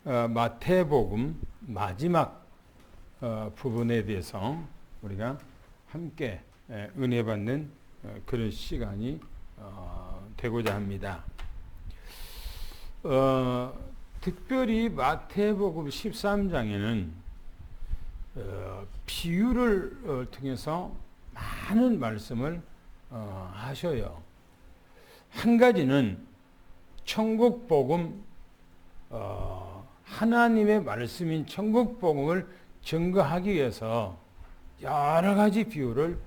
마태복음 마지막 부분에 대해서 우리가 함께 은혜 받는 그런 시간이 되고자 합니다. 특별히 마태복음 13장에는 비유를 통해서 많은 말씀을 하셔요. 한 가지는 천국복음, 하나님의 말씀인 천국복음을 증거하기 위해서 여러 가지 비유를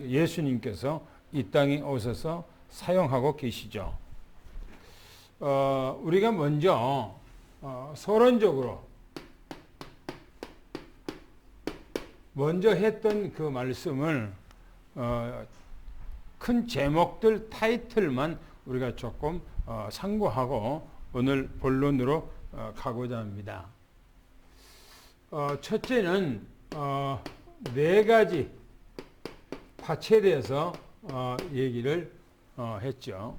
예수님께서 이 땅에 오셔서 사용하고 계시죠. 우리가 먼저 서론적으로 먼저 했던 그 말씀을 큰 제목들 타이틀만 우리가 조금 상고하고 오늘 본론으로 가고자 합니다. 첫째는 네 가지 밭에 대해서 얘기를 했죠.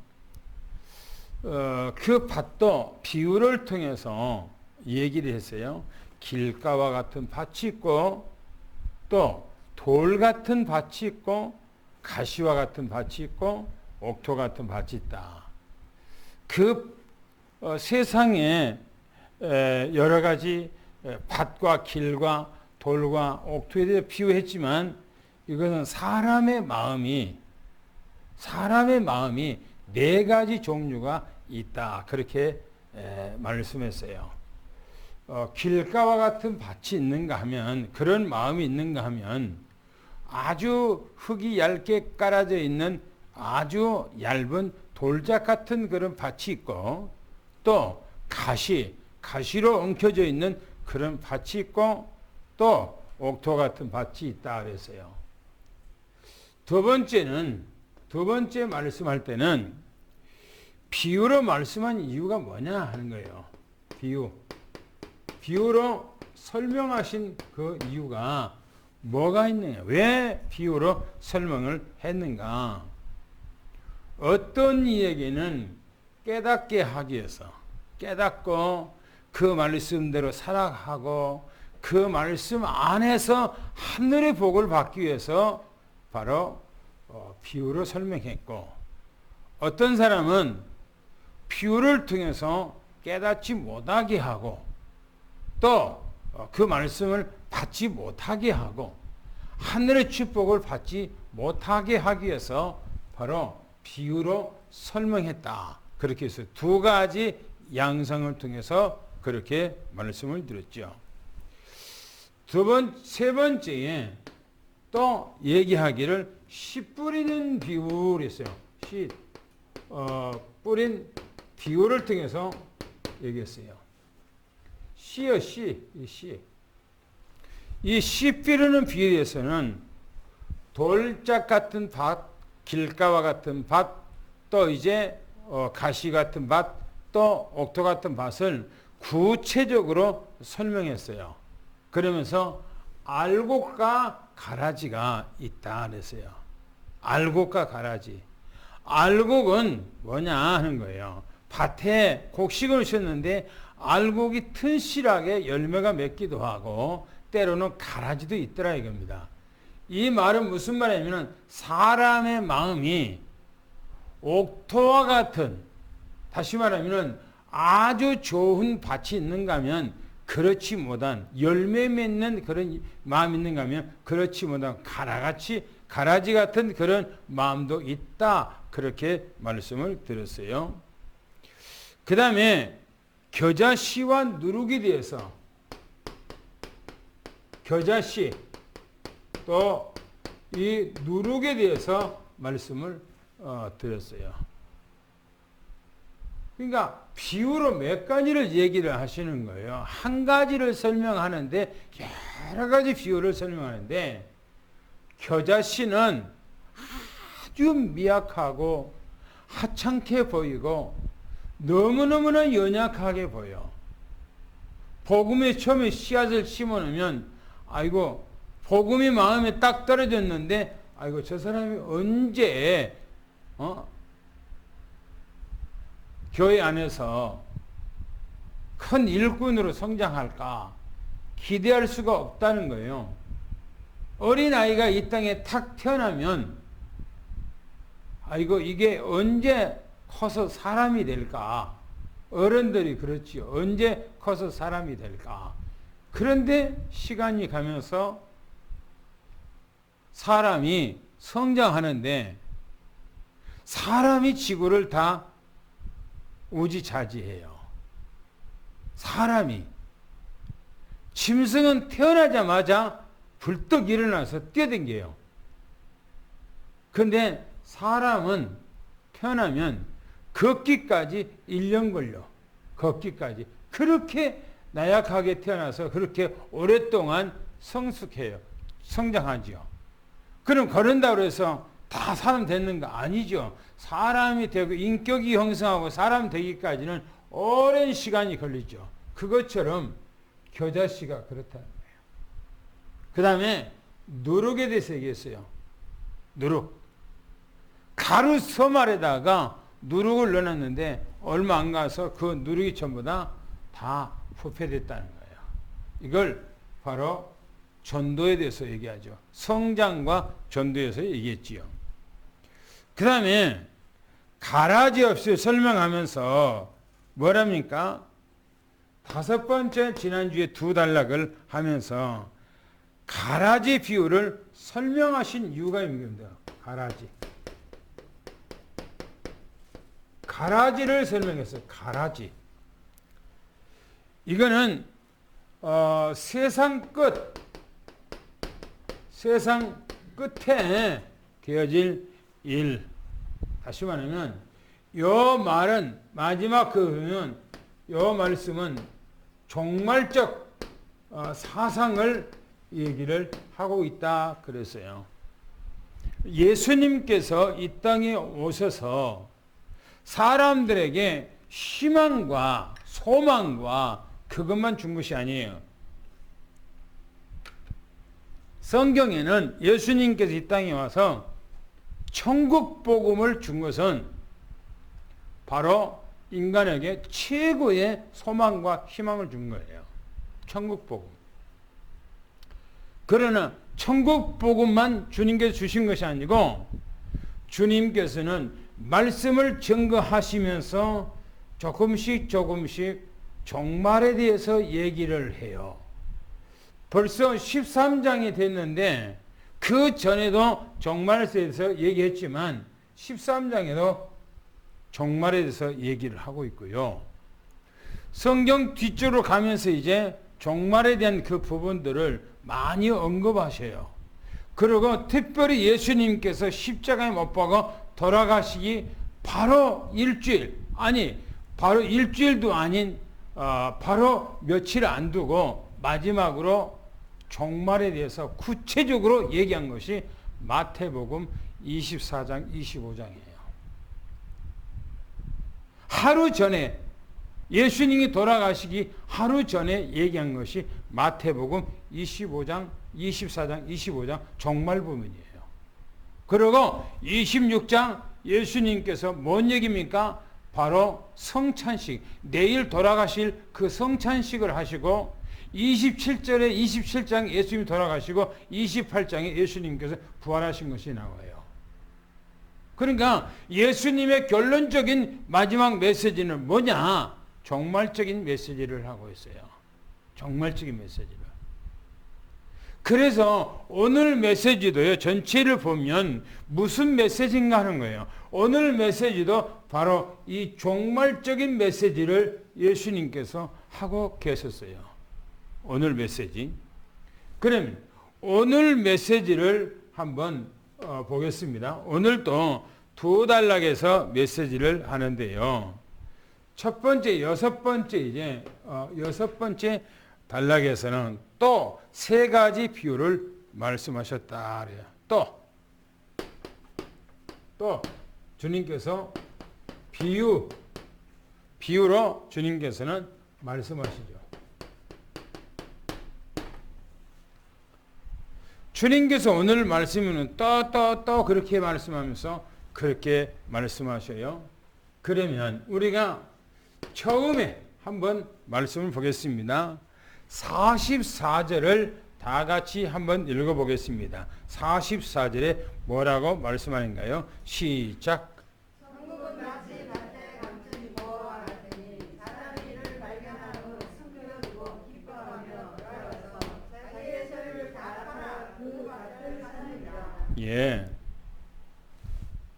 그 밭도 비유를 통해서 얘기를 했어요. 길가와 같은 밭이 있고 또 돌 같은 밭이 있고 가시와 같은 밭이 있고 옥토 같은 밭이 있다. 그 세상에 여러 가지 밭과 길과 돌과 옥토에 대해 비유했지만 이것은 사람의 마음이 네 가지 종류가 있다. 그렇게 말씀했어요. 길가와 같은 밭이 있는가 하면, 그런 마음이 있는가 하면 아주 흙이 얇게 깔아져 있는 아주 얇은 돌짝 같은 그런 밭이 있고 또 가시로 엉켜져 있는 그런 밭이 있고 또 옥토 같은 밭이 있다 그랬어요. 두 번째 말씀할 때는 비유로 말씀한 이유가 뭐냐 하는 거예요. 비유로 설명하신 그 이유가 뭐가 있느냐? 왜 비유로 설명을 했는가? 어떤 이에게는 깨닫게 하기 위해서, 깨닫고 그 말씀대로 살아가고 그 말씀 안에서 하늘의 복을 받기 위해서 바로 비유로 설명했고, 어떤 사람은 비유를 통해서 깨닫지 못하게 하고 또 그 말씀을 받지 못하게 하고 하늘의 축복을 받지 못하게 하기 위해서 바로 비유로 설명했다. 그렇게 해서 두 가지 양상을 통해서 그렇게 말씀을 드렸죠. 세 번째에 또 얘기하기를 씨 뿌리는 비유를 했어요. 뿌린 비유를 통해서 얘기했어요. 씨요, 씨. 이 씨 뿌리는 비유에서는 돌짝 같은 밭, 길가와 같은 밭, 또 이제 가시 같은 밭, 또 옥토 같은 밭을 구체적으로 설명했어요. 그러면서 알곡과 가라지가 있다 그랬어요. 알곡과 가라지. 알곡은 뭐냐 하는 거예요. 밭에 곡식을 셨는데 알곡이 튼실하게 열매가 맺기도 하고 때로는 가라지도 있더라 이겁니다. 이 말은 무슨 말이냐면 사람의 마음이 옥토와 같은, 다시 말하면 아주 좋은 밭이 있는가 하면 그렇지 못한, 열매 맺는 그런 마음이 있는가 하면 그렇지 못한 가라지 같은 그런 마음도 있다. 그렇게 말씀을 드렸어요. 그 다음에 겨자씨와 누룩에 대해서, 겨자씨 또 이 누룩에 대해서 말씀을 드렸어요. 그러니까 비유로 몇 가지를 얘기를 하시는 거예요. 한 가지를 설명하는데 여러 가지 비유를 설명하는데 겨자씨는 아주 미약하고 하찮게 보이고 너무너무나 연약하게 보여. 복음에 처음에 씨앗을 심어놓으면 아이고 복음이 마음에 딱 떨어졌는데 아이고 저 사람이 언제 교회 안에서 큰 일꾼으로 성장할까 기대할 수가 없다는 거예요. 어린아이가 이 땅에 탁 태어나면 아이고 이게 언제 커서 사람이 될까? 어른들이 그렇지요. 언제 커서 사람이 될까? 그런데 시간이 가면서 사람이 성장하는데 사람이 지구를 다 우지차지해요. 사람이. 짐승은 태어나자마자 불떡 일어나서 뛰어댕겨요. 그런데 사람은 태어나면 걷기까지 1년 걸려. 걷기까지. 그렇게 나약하게 태어나서 그렇게 오랫동안 성숙해요. 성장하지요. 그럼 걸은다고 해서 다 사람 되는 거 아니죠. 사람이 되고 인격이 형성하고 사람 되기까지는 오랜 시간이 걸리죠. 그것처럼 겨자씨가 그렇다는 거예요. 그 다음에 누룩에 대해서 얘기했어요. 누룩. 가루 서말에다가 누룩을 넣어놨는데 얼마 안 가서 그 누룩이 전부 다 부패됐다는 거예요. 이걸 바로 전도에 대해서 얘기하죠. 성장과 전도에서 얘기했지요. 그 다음에 가라지 없이 설명하면서 뭐랍니까? 5번째 지난주에 2단락을 하면서 가라지 비유를 설명하신 이유가 있습니다. 가라지. 가라지를 설명했어요. 가라지. 이거는 세상 끝에 되어질 일. 다시 말하면 요 말은 마지막 요 말씀은 종말적 사상을 얘기를 하고 있다 그랬어요. 예수님께서 이 땅에 오셔서 사람들에게 희망과 소망과 그것만 준 것이 아니에요. 성경에는 예수님께서 이 땅에 와서 천국 복음을 준 것은 바로 인간에게 최고의 소망과 희망을 준 거예요. 천국 복음. 그러나 천국 복음만 주님께서 주신 것이 아니고 주님께서는 말씀을 증거하시면서 조금씩 종말에 대해서 얘기를 해요. 벌써 13장이 됐는데 그 전에도 종말에 대해서 얘기했지만 13장에도 종말에 대해서 얘기를 하고 있고요. 성경 뒤쪽으로 가면서 이제 종말에 대한 그 부분들을 많이 언급하셔요. 그리고 특별히 예수님께서 십자가에 못 박아 돌아가시기 바로 바로 일주일도 아닌 바로 며칠 안 두고 마지막으로 종말에 대해서 구체적으로 얘기한 것이 마태복음 24장, 25장이에요. 하루 전에 예수님이 돌아가시기 하루 전에 얘기한 것이 마태복음 25장, 24장, 25장 종말 부분이에요. 그리고 26장 예수님께서 뭔 얘기입니까? 바로 성찬식, 내일 돌아가실 그 성찬식을 하시고 27절에 27장 예수님이 돌아가시고 28장에 예수님께서 부활하신 것이 나와요. 그러니까 예수님의 결론적인 마지막 메시지는 뭐냐? 종말적인 메시지를 하고 있어요. 종말적인 메시지를. 그래서 오늘 메시지도요, 전체를 보면 무슨 메시지인가 하는 거예요. 오늘 메시지도 바로 이 종말적인 메시지를 예수님께서 하고 계셨어요. 오늘 메시지. 그러면 오늘 메시지를 한번 보겠습니다. 오늘도 2단락에서 메시지를 하는데요. 첫 번째, 여섯 번째 단락에서는 또 3가지 비유를 말씀하셨다 그래요. 또 주님께서 비유로 주님께서는 말씀하시죠. 주님께서 오늘 말씀은 또 그렇게 말씀하면서 그렇게 말씀하셔요. 그러면 우리가 처음에 한번 말씀을 보겠습니다. 44절을 다 같이 한번 읽어보겠습니다. 44절에 뭐라고 말씀하는가요? 시작. 천국은 마치 밭에 감춘 보화와 같으니 사람이 이를 발견한 후 숨겨두고 기뻐하며 돌아가서 자기의 소유를 다 팔아 그 밭을 사느니라. 예.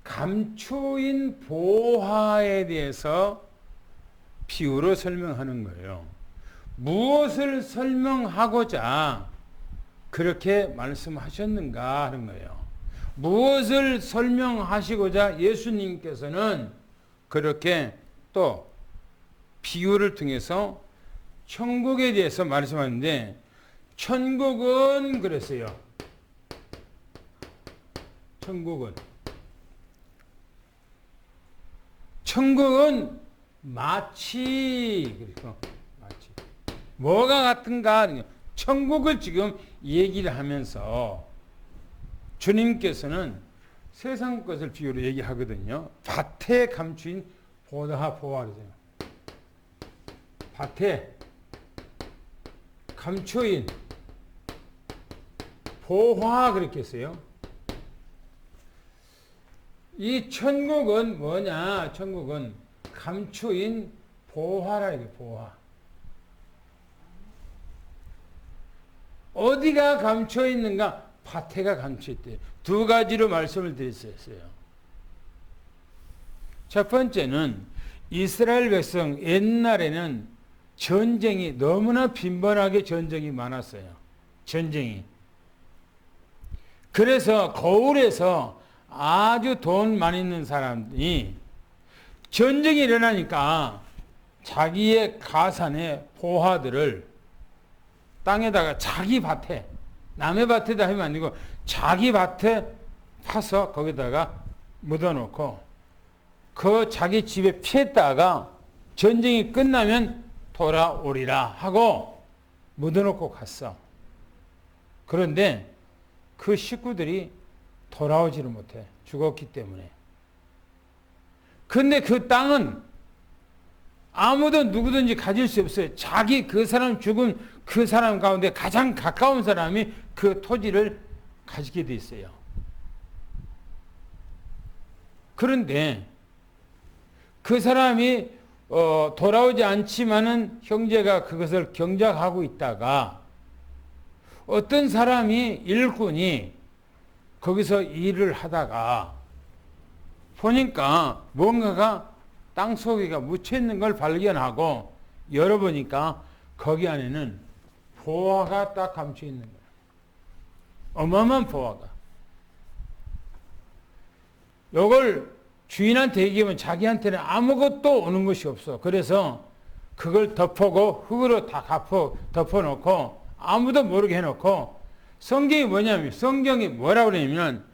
감추인 보화에 대해서 비유로 설명하는 거예요. 무엇을 설명하고자 그렇게 말씀하셨는가 하는 거예요. 무엇을 설명하시고자 예수님께서는 그렇게 또 비유를 통해서 천국에 대해서 말씀하는데, 천국은 그랬어요. 천국은 마치 뭐가 같은가? 천국을 지금 얘기를 하면서 주님께서는 세상 것을 비유로 얘기하거든요. 밭에 감추인 보화 그러잖아요. 밭에 감추인 보화 그렇게 했어요. 이 천국은 뭐냐? 천국은 감추인 보화라 이게 보화. 어디가 감춰 있는가? 밭에가 감춰 있대요. 두 가지로 말씀을 드렸어요. 첫 번째는 이스라엘 백성 옛날에는 전쟁이 너무나 빈번하게 전쟁이 많았어요. 전쟁이. 그래서 거울에서 아주 돈 많이 있는 사람이 전쟁이 일어나니까 자기의 가산의 보화들을 땅에다가 자기 밭에, 남의 밭에다 하면 아니고 자기 밭에 파서 거기다가 묻어놓고 그 자기 집에 피했다가 전쟁이 끝나면 돌아오리라 하고 묻어놓고 갔어. 그런데 그 식구들이 돌아오지를 못해. 죽었기 때문에. 근데 그 땅은 아무도 누구든지 가질 수 없어요. 자기 그 사람 죽은 그 사람 가운데 가장 가까운 사람이 그 토지를 가지게 돼 있어요. 그런데 그 사람이 돌아오지 않지만은 형제가 그것을 경작하고 있다가 어떤 사람이 일꾼이 거기서 일을 하다가 보니까 뭔가가 땅속에가 묻혀 있는 걸 발견하고 열어보니까 거기 안에는 보화가 딱 감춰 있는 거예요. 어마어마한 보화가. 요걸 주인한테 얘기하면 자기한테는 아무것도 오는 것이 없어. 그래서 그걸 덮고 흙으로 다 덮어놓고 아무도 모르게 해놓고 성경이 뭐냐면 성경이 뭐라고 그러냐면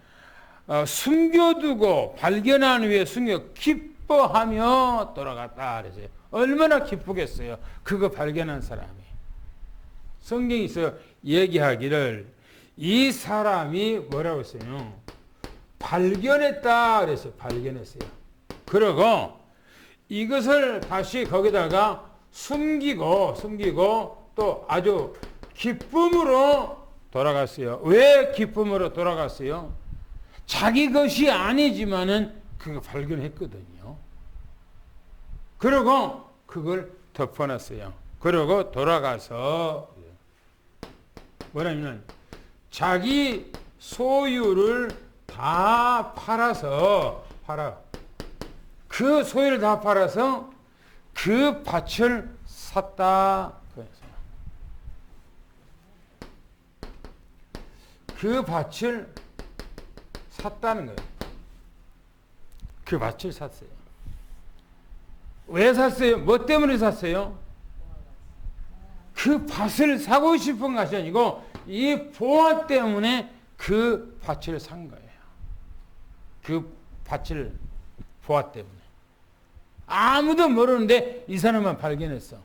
숨겨두고 발견한 후에 기뻐하며 돌아갔다 그랬어요. 얼마나 기쁘겠어요. 그거 발견한 사람이. 성경에서 얘기하기를 이 사람이 뭐라고 했어요? 발견했다 그랬어요. 발견했어요. 그러고 이것을 다시 거기다가 숨기고 또 아주 기쁨으로 돌아갔어요. 왜 기쁨으로 돌아갔어요? 자기 것이 아니지만은 그거 발견했거든요. 그리고 그걸 덮어놨어요. 그리고 돌아가서 뭐냐면 자기 소유를 다 그 소유를 다 팔아서 그 밭을 샀다. 그 밭을 샀다는 거예요. 그 밭을 샀어요. 왜 샀어요? 뭐 때문에 샀어요? 그 밭을 사고 싶은 것이 아니고 이 보화 때문에 그 밭을 산 거예요. 그 밭을 보화 때문에. 아무도 모르는데 이 사람만 발견했어.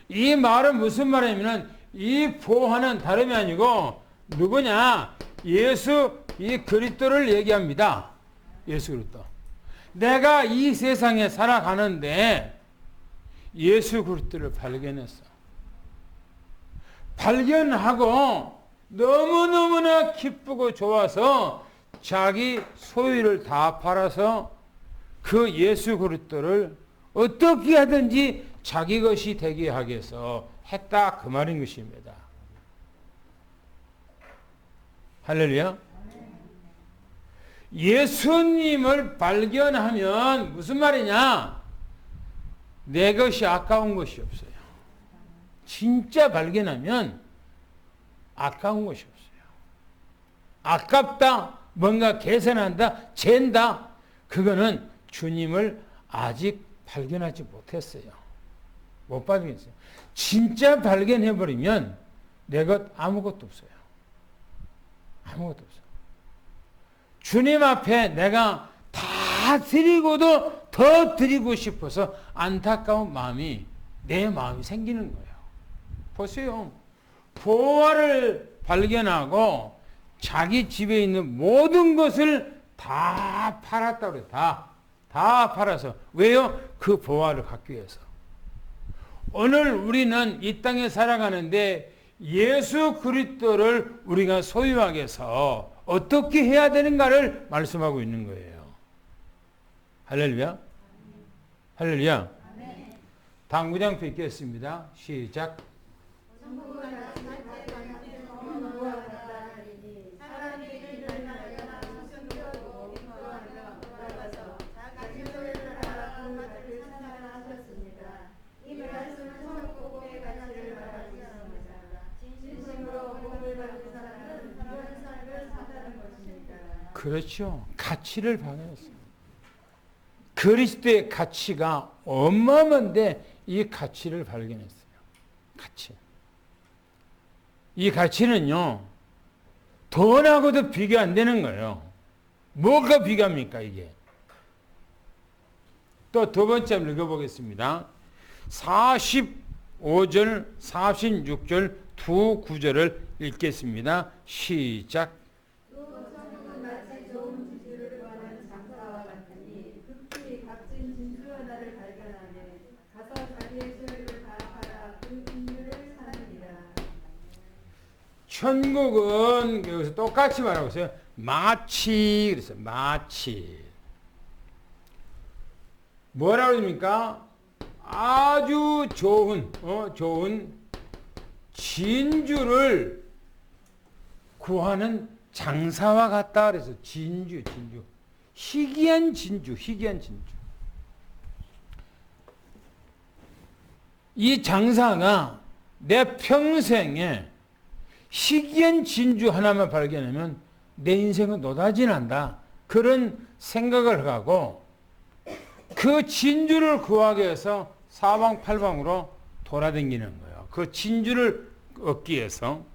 이 말은 무슨 말이냐면 이 보화는 다름이 아니고 누구냐? 예수 이 그리스도를 얘기합니다. 예수 그리스도. 내가 이 세상에 살아가는데 예수 그리스도를 발견했어. 발견하고 너무너무나 기쁘고 좋아서 자기 소유를 다 팔아서 그 예수 그리스도를 어떻게 하든지 자기 것이 되게 하기 위해서 했다, 그 말인 것입니다. 할렐루야. 예수님을 발견하면 무슨 말이냐? 내 것이 아까운 것이 없어요. 진짜 발견하면 아까운 것이 없어요. 아깝다, 뭔가 계산한다, 잰다, 그거는 주님을 아직 발견하지 못했어요. 못 발견했어요. 진짜 발견해버리면 내 것 아무것도 없어요. 아무것도 없어요. 주님 앞에 내가 다 드리고도 더 드리고 싶어서 안타까운 마음이, 내 마음이 생기는 거예요. 보세요. 보화를 발견하고 자기 집에 있는 모든 것을 다 팔았다고 그래요. 다 팔아서. 왜요? 그 보화를 갖기 위해서. 오늘 우리는 이 땅에 살아가는데 예수 그리스도를 우리가 소유하기 위해서 어떻게 해야 되는가를 말씀하고 있는 거예요. 할렐루야. 할렐루야. 당구장 뵙겠습니다. 시작. 그렇죠. 가치를 발견했어요. 그리스도의 가치가 어마어마한데 이 가치를 발견했어요. 가치. 이 가치는요, 돈하고도 비교 안 되는 거예요. 뭐가 비교합니까, 이게? 또 두 번째 한번 읽어보겠습니다. 45절, 46절 두 구절을 읽겠습니다. 시작. 천국은 여기서 똑같이 말하고 있어요. 마치 그랬어요. 마치. 뭐라고 그럽니까? 아주 좋은 진주를 구하는 장사와 같다 그래서 진주. 희귀한 진주. 이 장사가 내 평생에 희귀한 진주 하나만 발견하면 내 인생은 노다지 난다. 그런 생각을 하고 그 진주를 구하기 위해서 사방팔방으로 돌아다니는 거예요. 그 진주를 얻기 위해서.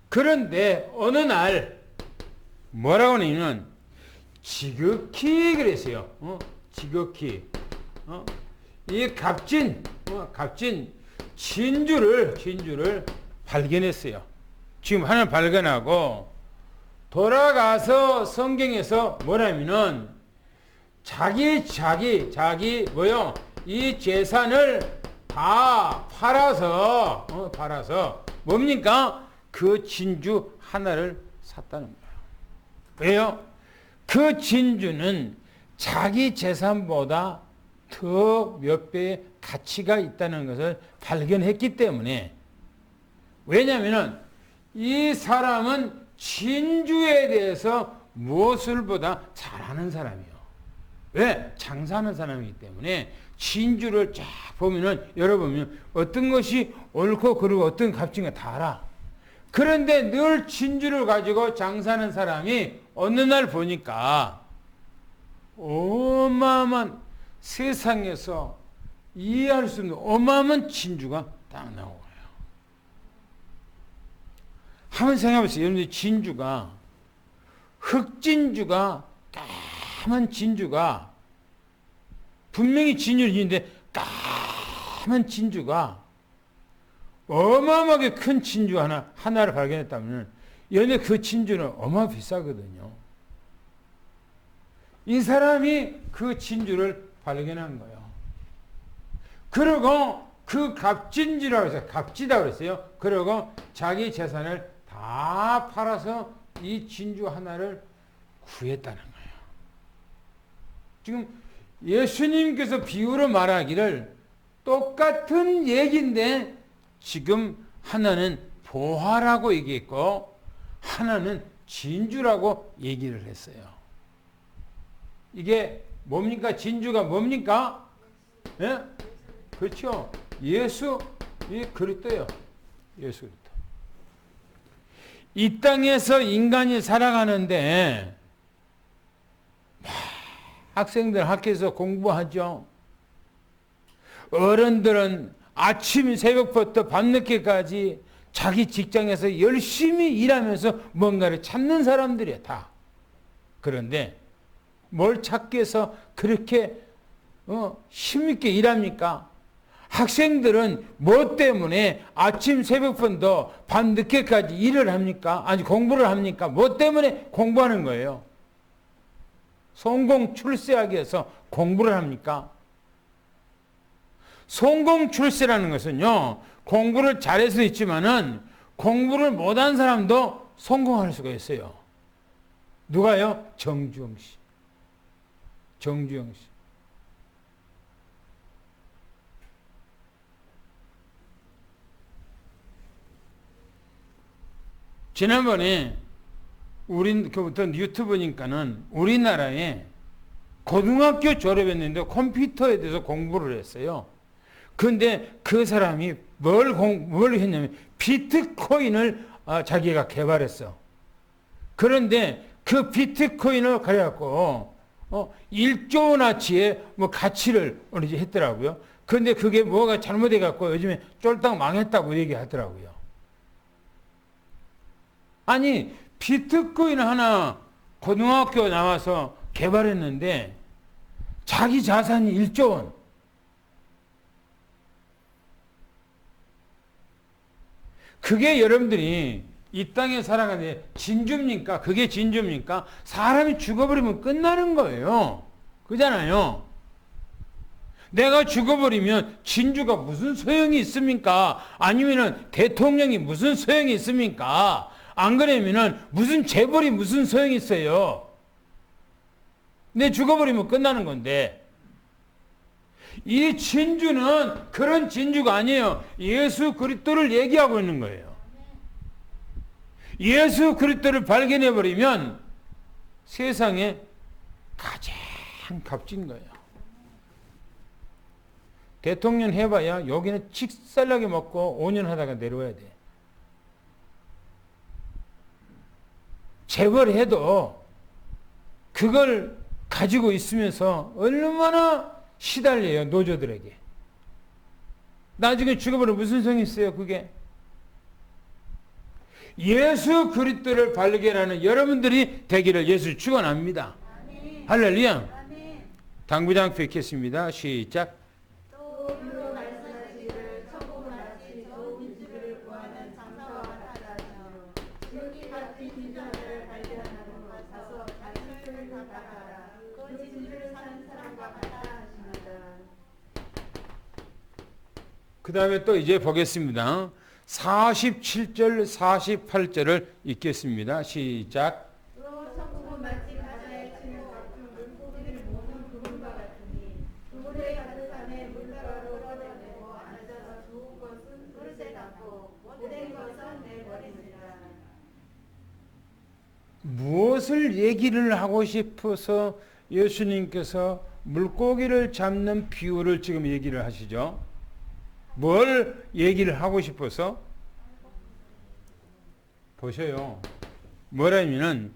그런데 어느 날 뭐라고 하냐면 지극히 그랬어요. 지극히 이 값진 진주를 발견했어요. 지금 하나 발견하고 돌아가서 성경에서 뭐냐면은 자기 뭐요? 이 재산을 다 팔아서 뭡니까? 그 진주 하나를 샀다는 거예요. 왜요? 그 진주는 자기 재산보다 더 몇 배의 가치가 있다는 것을 발견했기 때문에. 왜냐하면 이 사람은 진주에 대해서 무엇을 보다 잘 아는 사람이에요. 왜? 장사하는 사람이기 때문에 진주를 쫙 보면은, 열어보면 어떤 것이 옳고 그르고 어떤 값진가 다 알아. 그런데 늘 진주를 가지고 장사하는 사람이 어느 날 보니까 어마어마한, 세상에서 이해할 수 없는 어마어마한 진주가 딱 나오고. 한번 생각해보세요. 여러분들 진주가, 흑진주가, 까만 진주가, 분명히 진주는 있는데 까만 진주가 어마어마하게 큰 진주 하나를 발견했다면 연애 그 진주는 어마어마 비싸거든요. 이 사람이 그 진주를 발견한 거예요. 그리고 그 값진지라고 해서 값지다 그랬어요. 그리고 자기 재산을 다 팔아서 이 진주 하나를 구했다는 거예요. 지금 예수님께서 비유로 말하기를 똑같은 얘기인데 지금 하나는 보화라고 얘기했고 하나는 진주라고 얘기를 했어요. 이게 뭡니까? 진주가 뭡니까? 예? 그렇죠. 예수 그리스도예요. 예수 그리스도. 이 땅에서 인간이 살아가는데 학생들 학교에서 공부하죠. 어른들은 아침 새벽부터 밤늦게까지 자기 직장에서 열심히 일하면서 뭔가를 찾는 사람들이야 다. 그런데 뭘 찾기 위해서 그렇게 힘있게 일합니까? 학생들은 뭐 때문에 아침 새벽부터 밤늦게까지 일을 합니까? 아니 공부를 합니까? 뭐 때문에 공부하는 거예요? 성공 출세하기 위해서 공부를 합니까? 성공 출세라는 것은요, 공부를 잘해서 있지만은 공부를 못한 사람도 성공할 수가 있어요. 누가요? 정주영 씨. 정주영 씨. 지난번에 그 어떤 유튜브니까는 우리나라에 고등학교 졸업했는데 컴퓨터에 대해서 공부를 했어요. 근데 그 사람이 뭘 했냐면 비트코인을 자기가 개발했어. 그런데 그 비트코인을 가져갖고 1조 원어치의 뭐 가치를 이제 했더라고요. 그런데 그게 뭐가 잘못해갖고 요즘에 쫄딱 망했다고 얘기하더라고요. 아니 비트코인 하나 고등학교 나와서 개발했는데 자기 자산이 1조 원. 그게 여러분들이 이 땅에 살아가는데 진주입니까? 그게 진주입니까? 사람이 죽어버리면 끝나는 거예요. 그잖아요. 내가 죽어버리면 진주가 무슨 소용이 있습니까? 아니면은 대통령이 무슨 소용이 있습니까? 안 그러면은 무슨 재벌이 무슨 소용이 있어요? 내 죽어버리면 끝나는 건데. 이 진주는 그런 진주가 아니에요. 예수 그리스도를 얘기하고 있는 거예요. 예수 그리스도를 발견해버리면 세상에 가장 값진 거예요. 대통령 해봐야 여기는 칙살나게 먹고 5년 하다가 내려와야 돼. 재벌 해도 그걸 가지고 있으면서 얼마나 시달려요, 노조들에게. 나중에 죽어버리면 무슨 소용이 있어요, 그게? 예수 그리스도를 발견하는 여러분들이 되기를 예수 축원합니다. 할렐루야. 당부장 뵙겠습니다. 시작. 또 비로 말씀하시기를 천국은 마치 좋은 진주를 구하는 장사와 같다하며 여기 같은 진주를 발견하고 가서 자기 소유를 다 팔아라. 그 진주를 사는 사람과 같다 하십니다. 그 다음에 또 이제 보겠습니다. 47절, 48절을 읽겠습니다. 시작. 또 천국은 마치 바다에 치는 각종 물고기를 모으는 그물과 같으니 그물에 가득함에 물가로 걷어내고 앉아서 좋은 것은 그릇에 담고 못된 것은 내버립니다. 무엇을 얘기를 하고 싶어서 예수님께서 물고기를 잡는 비유를 지금 얘기를 하시죠? 뭘 얘기를 하고 싶어서? 보셔요. 뭐라면은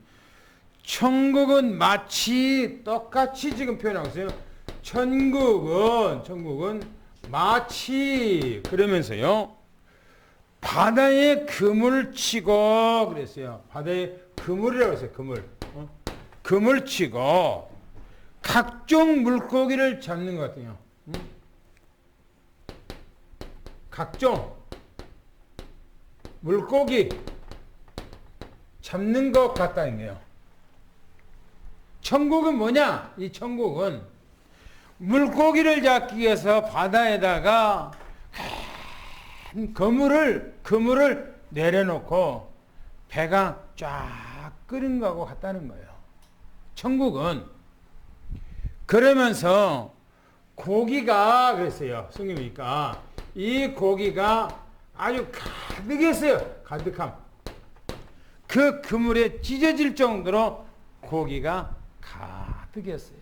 천국은 마치 똑같이 지금 표현하고 있어요. 천국은 마치 그러면서요. 바다에 그물 치고 그랬어요. 바다에 그물이라고 했어요. 그물 치고 각종 물고기를 잡는 것 같아요. 각종 물고기 잡는 것 같다는 거예요. 천국은 뭐냐? 이 천국은 물고기를 잡기 위해서 바다에다가 그물을 내려놓고 배가 쫙 끓인 거하고 같다는 거예요. 천국은. 그러면서 고기가 그랬어요. 성경이니까 이 고기가 아주 가득했어요. 가득함. 그 그물에 찢어질 정도로 고기가 가득했어요.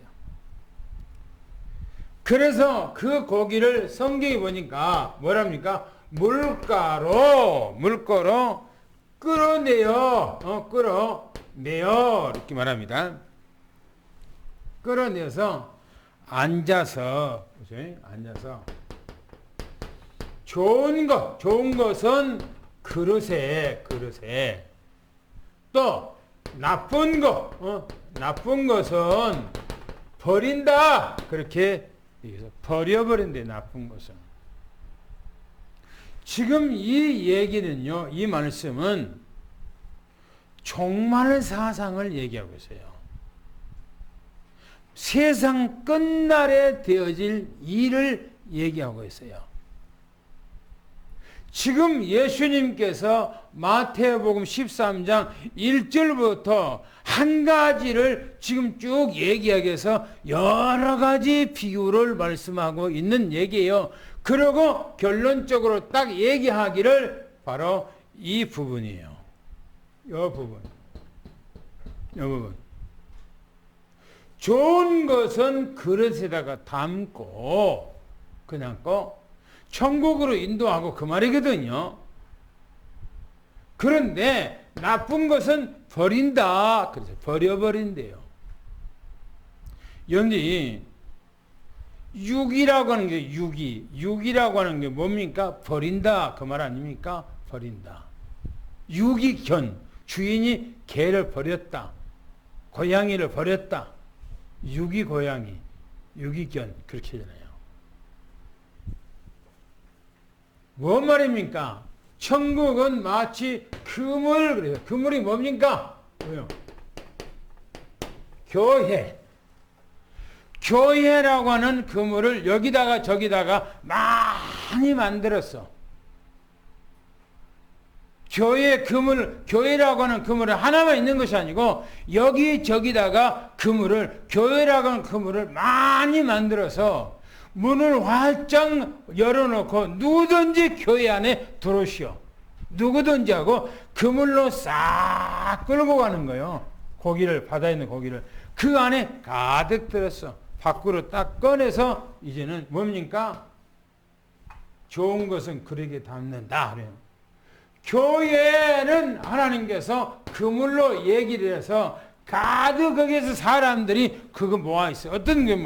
그래서 그 고기를 성경에 보니까 뭐랍니까? 물가로 끌어내요. 끌어내요. 이렇게 말합니다. 끌어내서 앉아서 좋은 것은 그릇에 또 나쁜 것은 버린다. 그렇게 여기서 버려버린대. 나쁜 것은. 지금 이 얘기는요, 이 말씀은 종말 사상을 얘기하고 있어요. 세상 끝날에 되어질 일을 얘기하고 있어요. 지금 예수님께서 마태복음 13장 1절부터 한 가지를 지금 쭉 얘기하기 위해서 여러 가지 비유를 말씀하고 있는 얘기예요. 그리고 결론적으로 딱 얘기하기를 바로 이 부분이에요. 이 부분. 좋은 것은 그릇에다가 담고 그냥 천국으로 인도하고 그 말이거든요. 그런데 나쁜 것은 버린다. 그래서 버려버린대요. 여기 육이라고 하는 게 육이라고 하는 게 뭡니까? 버린다. 그 말 아닙니까? 버린다. 유기견. 주인이 개를 버렸다. 고양이를 버렸다. 유기고양이, 유기견. 그렇게 하잖아요. 뭔 말입니까? 천국은 마치 그물, 그래요. 그물이 뭡니까? 뭐요? 교회. 교회라고 하는 그물을 여기다가 저기다가 많이 만들었어. 교회라고 하는 그물은 하나만 있는 것이 아니고 여기저기다가 교회라고 하는 그물을 많이 만들어서 문을 활짝 열어놓고 누구든지 교회 안에 들어오시오. 누구든지 하고 그물로 싹 끌고 가는 거예요. 바다에 있는 고기를. 그 안에 가득 들었어. 밖으로 딱 꺼내서 이제는 뭡니까? 좋은 것은 그릇에 담는다. 그래요. 교회는 하나님께서 그물로 얘기를 해서 가득 거기에서 사람들이 그거 모아 있어요. 어떤 게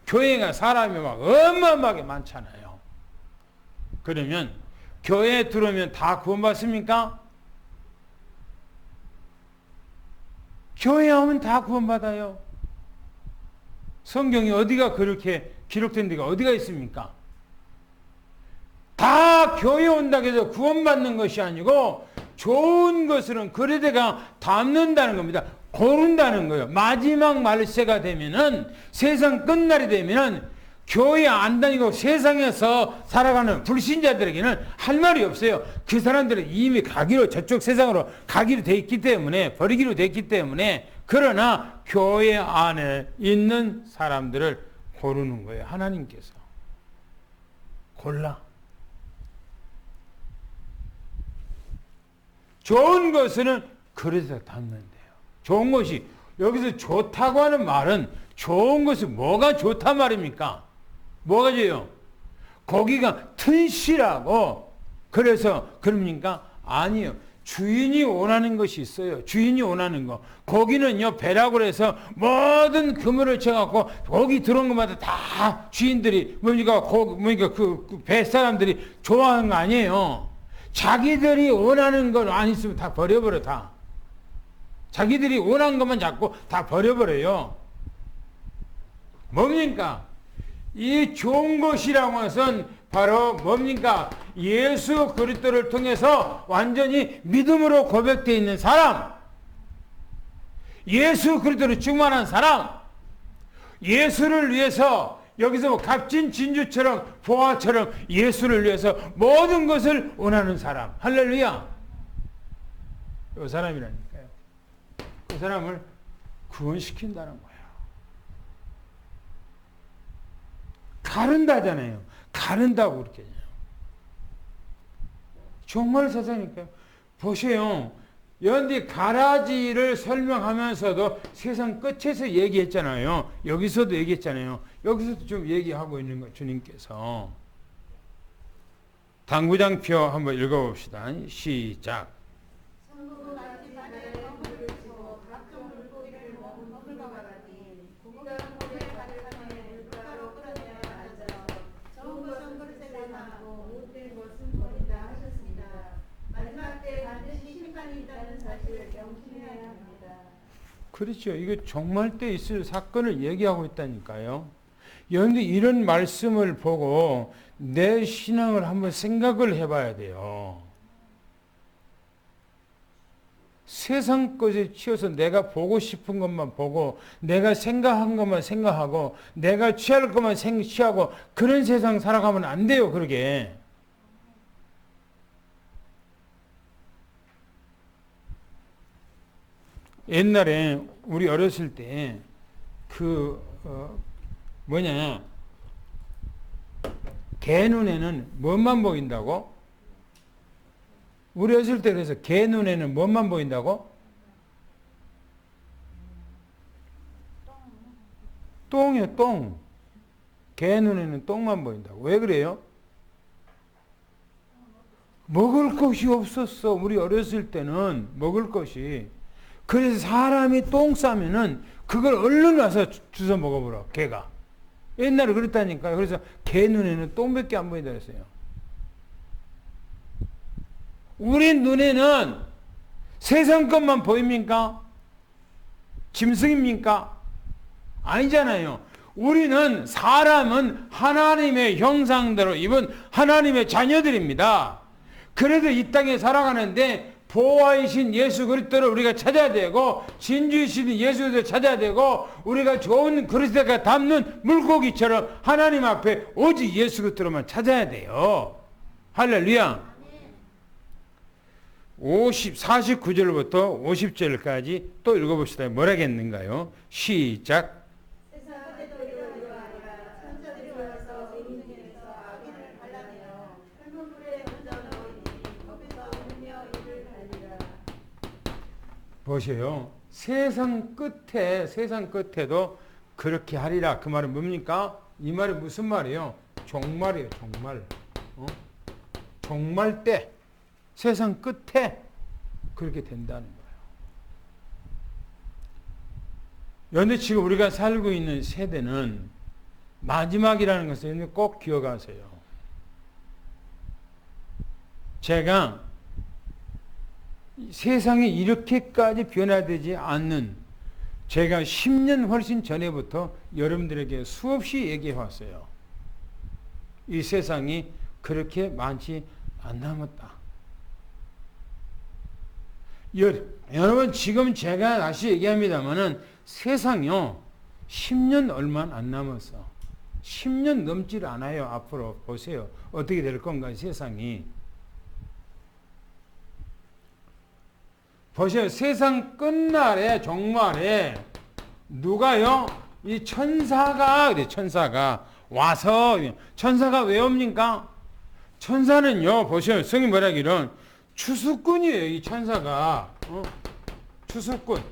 교회가 사람이 어마어마하게 많잖아요. 그러면 교회에 들어오면 다 구원받습니까? 교회에 오면 다 구원받아요. 성경이 어디가 그렇게 기록된 데가 어디가 있습니까? 다 교회 온다고 해서 구원받는 것이 아니고 좋은 것은 그릇에가 담는다는 겁니다. 고른다는 거예요. 마지막 말세가 되면은 세상 끝날이 되면은 교회 안 다니고 세상에서 살아가는 불신자들에게는 할 말이 없어요. 그 사람들은 이미 저쪽 세상으로 가기로 돼 있기 때문에, 버리기로 돼 있기 때문에. 그러나 교회 안에 있는 사람들을 고르는 거예요. 하나님께서. 골라. 좋은 것은 그릇에 담는데요. 좋은 것이, 여기서 좋다고 하는 말은 좋은 것은 뭐가 좋다 말입니까? 뭐가 좋아요? 고기가 튼실하고, 그래서 그럽니까? 아니요. 주인이 원하는 것이 있어요. 주인이 원하는 거. 고기는요, 배라고 해서 모든 그물을 쳐갖고 고기 들어온 것마다 다 주인들이, 그 배 사람들이 좋아하는 거 아니에요. 자기들이 원하는 건 안 있으면 다 버려버려, 다. 자기들이 원하는 것만 잡고 다 버려버려요. 뭡니까? 이 좋은 것이라고 해서는 바로 뭡니까? 예수 그리스도를 통해서 완전히 믿음으로 고백되어 있는 사람, 예수 그리스도를 충만한 사람, 예수를 위해서 여기서 뭐 값진 진주처럼 보화처럼 예수를 위해서 모든 것을 원하는 사람. 할렐루야. 이 사람이라니까요. 그 사람을 구원시킨다는 거예요. 가른다잖아요. 가른다고 그렇게 해요. 정말 세상이니까요. 보세요. 연디 가라지를 설명하면서도 세상 끝에서 얘기했잖아요. 여기서도 얘기했잖아요. 여기서도 좀 얘기하고 있는 거 주님께서. 당구장표 한번 읽어봅시다. 시작. 천국은 마치 바다에 허물을 치고 각종 물고기를 먹을 것 같으니 고기가 물에 가득하면 물가로 끌어내어 앉아서 좋은 것은 그릇에 담고 못된 것은 버린다 하셨습니다. 마지막 때 반드시 심판이 있다는 사실을 명심해야 합니다. 그렇죠. 이게 정말 때 있을 사건을 얘기하고 있다니까요. 그런데 이런 말씀을 보고 내 신앙을 한번 생각을 해봐야 돼요. 세상 것에 치여서 내가 보고 싶은 것만 보고 내가 생각한 것만 생각하고 내가 취할 것만 취하고 그런 세상 살아가면 안 돼요. 그러게. 옛날에 우리 어렸을 때 개 눈에는 뭔만 보인다고? 우리 어렸을 때 그래서 개 눈에는 뭔만 보인다고? 똥이요, 똥. 개 눈에는 똥만 보인다고. 왜 그래요? 먹을 것이 없었어. 우리 어렸을 때는 먹을 것이. 그래서 사람이 똥 싸면은 그걸 얼른 와서 주워 먹어보라, 개가. 옛날에 그랬다니까요. 그래서 개 눈에는 똥밖에 안 보인다 그랬어요. 우리 눈에는 세상 것만 보입니까? 짐승입니까? 아니잖아요. 우리는 사람은 하나님의 형상대로 입은 하나님의 자녀들입니다. 그래도 이 땅에 살아가는데 보화이신 예수 그리스도를 우리가 찾아야 되고 진주이신 예수 그리스도를 찾아야 되고 우리가 좋은 그릇에다가 담는 물고기처럼 하나님 앞에 오직 예수 그리스도로만 찾아야 돼요. 할렐루야. 49절부터 50절까지 또 읽어봅시다. 뭐라겠는가요? 시작. 세상의 도리가 아니라 천사들이 와서 의인에게서 악인을 갈라내어 흙은 불에 던져 넣으니 거기서 울며 이를 갈리라. 보세요. 세상 끝에도 그렇게 하리라. 그 말은 뭡니까? 이 말이 무슨 말이에요? 종말이에요. 종말. 종말 때 세상 끝에 그렇게 된다는 거예요. 그런데 지금 우리가 살고 있는 세대는 마지막이라는 것을 꼭 기억하세요. 제가 세상이 이렇게까지 변화되지 않는 제가 10년 훨씬 전에부터 여러분들에게 수없이 얘기해 왔어요. 이 세상이 그렇게 많지 안 남았다. 여러분 지금 제가 다시 얘기합니다만은 세상이요 10년 얼마 안 남았어. 10년 넘질 않아요. 앞으로 보세요. 어떻게 될 건가 세상이. 보세요. 세상 끝날에 종말에 누가요? 이 천사가 와서 천사가 왜 옵니까? 천사는요. 보세요. 성경 뭐라기는 추수꾼이에요. 이 천사가. 추수꾼.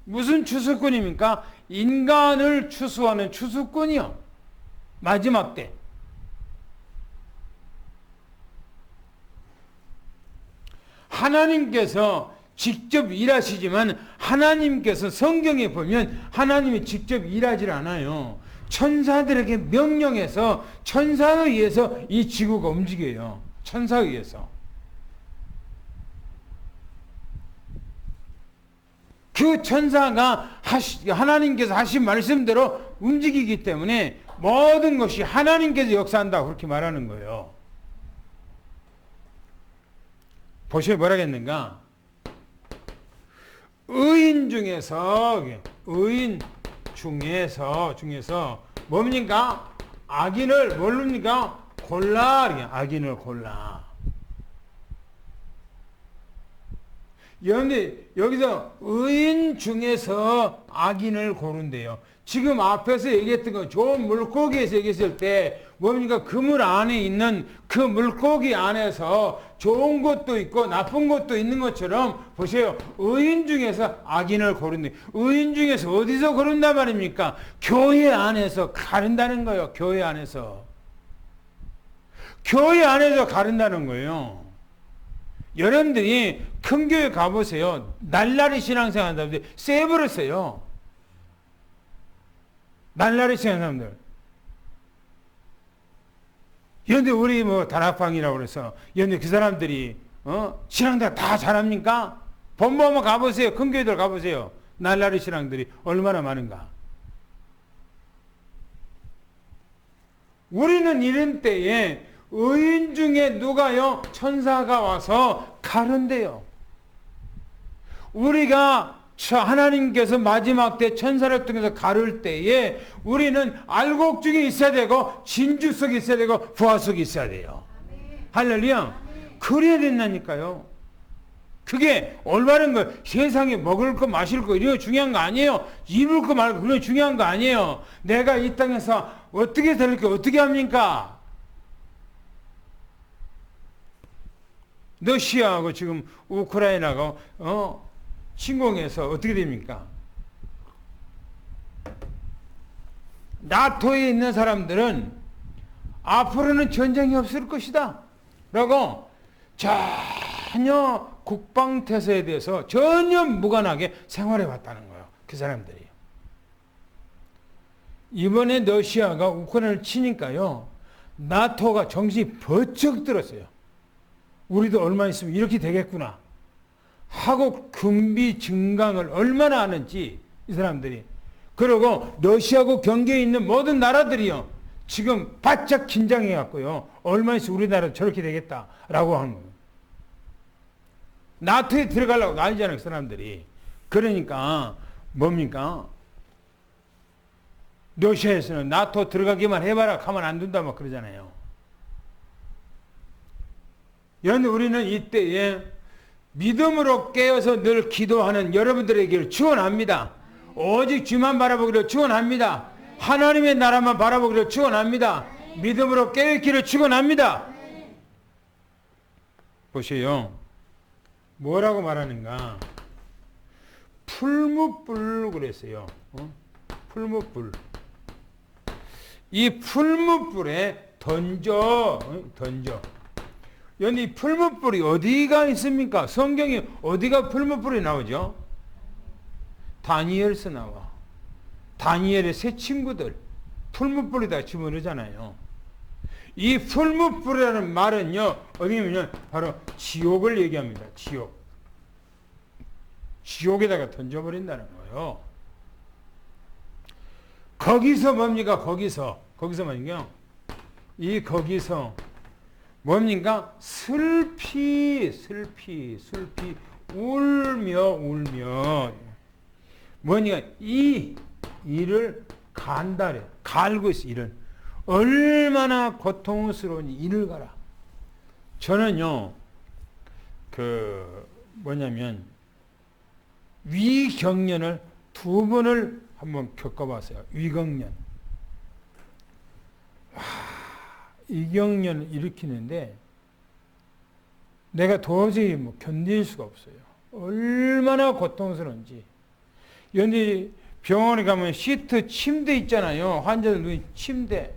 무슨 추수꾼입니까? 인간을 추수하는 추수꾼이요. 마지막 때. 하나님께서 직접 일하시지만 하나님께서 성경에 보면 하나님이 직접 일하지 않아요. 천사들에게 명령해서 천사에 의해서 이 지구가 움직여요. 천사에 의해서. 그 천사가 하나님께서 하신 말씀대로 움직이기 때문에 모든 것이 하나님께서 역사한다고 그렇게 말하는 거예요. 보시면 뭐라겠는가? 의인 중에서 뭡니까? 악인을 모릅니까? 골라. 악인을 골라. 그런데 여기서 의인 중에서 악인을 고른대요. 지금 앞에서 얘기했던 거 좋은 물고기에서 얘기했을 때 뭡니까? 그물 안에 있는 그 물고기 안에서 좋은 것도 있고 나쁜 것도 있는 것처럼 보세요. 의인 중에서 악인을 고른대. 의인 중에서 어디서 고른단 말입니까? 교회 안에서 가른다는 거예요. 교회 안에서. 교회 안에서 가른다는 거예요. 여러분들이 큰 교회 가보세요. 날라리 신앙생활 한다는데 세버렸어요. 날라리 신앙사람들. 그런데 우리 뭐 다락방이라고 그래서 그런데 그 사람들이 신앙들 다 잘합니까? 본부 한번 가보세요. 큰 교회들 가보세요. 날라리 신앙들이 얼마나 많은가. 우리는 이런 때에 의인 중에 누가요? 천사가 와서 가른대요. 우리가 하나님께서 마지막 때 천사를 통해서 가를 때에 우리는 알곡 중에 있어야 되고 진주 속에 있어야 되고 부하 속에 있어야 돼요. 할렐루야. 그래야 된다니까요. 그게 올바른 거. 세상에 먹을 거 마실 거 이런 거 중요한 거 아니에요. 입을 거 말고 그런 거 중요한 거 아니에요. 내가 이 땅에서 어떻게 살게 어떻게 합니까? 러시아하고 지금 우크라이나가 침공해서 어떻게 됩니까? 나토에 있는 사람들은 앞으로는 전쟁이 없을 것이다 라고 전혀 국방태세에 대해서 전혀 무관하게 생활해 왔다는 거예요. 그 사람들이. 이번에 러시아가 우크라이나를 치니까요. 나토가 정신이 번쩍 들었어요. 우리도 얼마 있으면 이렇게 되겠구나 하고 군비 증강을 얼마나 하는지 이 사람들이. 그리고 러시아하고 경계에 있는 모든 나라들이요. 지금 바짝 긴장해 갖고요. 얼마 있으면 우리나라도 저렇게 되겠다라고 하는 거예요. 나토에 들어가려고 난리잖아요. 그 사람들이. 그러니까 뭡니까? 러시아에서는 나토 들어가기만 해봐라 가만 안 둔다 막 그러잖아요. 그런데 우리는 이때에 믿음으로 깨어서 늘 기도하는 여러분들에게 축원합니다. 오직 주만 바라보기를 축원합니다. 하나님의 나라만 바라보기를 축원합니다. 믿음으로 깨어있기를 축원합니다. 보세요. 뭐라고 말하는가? 풀무불 그랬어요. 풀무불. 이 풀무불에 던져. 여기 풀무불이 어디가 있습니까? 성경에 어디가 풀무불이 나오죠? 다니엘서 나와. 다니엘의 세 친구들 풀무불에다 집어넣잖아요. 이 풀무불이라는 말은요 어디냐면 바로 지옥을 얘기합니다. 지옥에다가 던져버린다는 거예요. 거기서 뭡니까? 거기서 뭡니까? 거기서 뭡니까? 슬피 울며 뭐니까 이를 간다래. 갈고 있어. 이를 얼마나 고통스러운지 이를 가라. 저는요 위경련을 2번을 한번 겪어봤어요. 위경련. 위경련을 일으키는데 내가 도저히 견딜 수가 없어요. 얼마나 고통스러운지. 연디 병원에 가면 시트 침대 있잖아요. 환자들 누운 침대.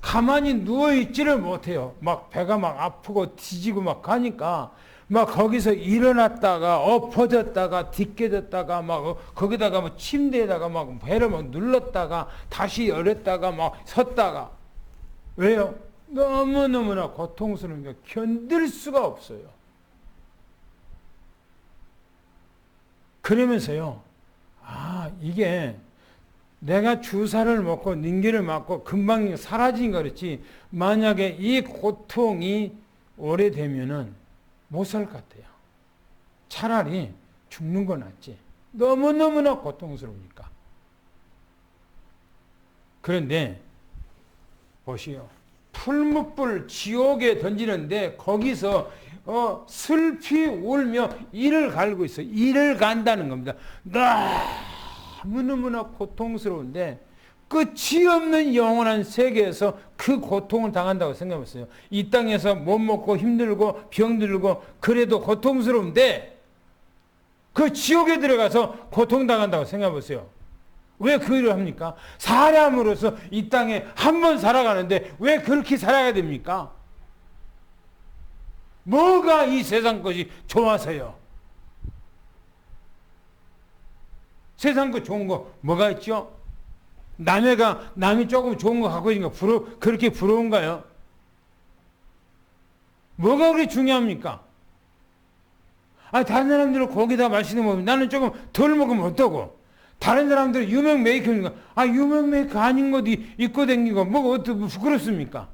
가만히 누워있지를 못해요. 막 배가 막 아프고 뒤지고 막 가니까 막 거기서 일어났다가 엎어졌다가 뒷깨졌다가 막 거기다가 막 침대에다가 막 배를 막 눌렀다가 다시 열었다가 막 섰다가. 왜요? 너무너무나 고통스러우니까 견딜 수가 없어요. 그러면서요. 이게 내가 주사를 먹고 닌기를 맞고 금방 사라진 거 그렇지. 만약에 이 고통이 오래되면은 못 살 것 같아요. 차라리 죽는 거 낫지. 너무너무나 고통스러우니까. 그런데 보시오. 풀무불 지옥에 던지는데 거기서 슬피 울며 이를 갈고 있어. 이를 간다는 겁니다. 너무너무나 고통스러운데 끝이 없는 영원한 세계에서 그 고통을 당한다고 생각했어요. 이 땅에서 못 먹고 힘들고 병들고 그래도 고통스러운데 그 지옥에 들어가서 고통당한다고 생각해보세요. 왜 그 일을 합니까? 사람으로서 이 땅에 한 번 살아가는데 왜 그렇게 살아야 됩니까? 뭐가 이 세상 것이 좋아서요? 세상 것 좋은 거 뭐가 있죠? 남이 조금 좋은 거 갖고 있는 거 그렇게 부러운가요? 뭐가 그렇게 중요합니까? 다른 사람들은 거기다 맛있는 거 먹으면 나는 조금 덜 먹으면 어떠고? 다른 사람들은 유명 메이커니까 유명 메이커 아닌 것도 입고 다니고 뭐가 어떻게 부끄럽습니까?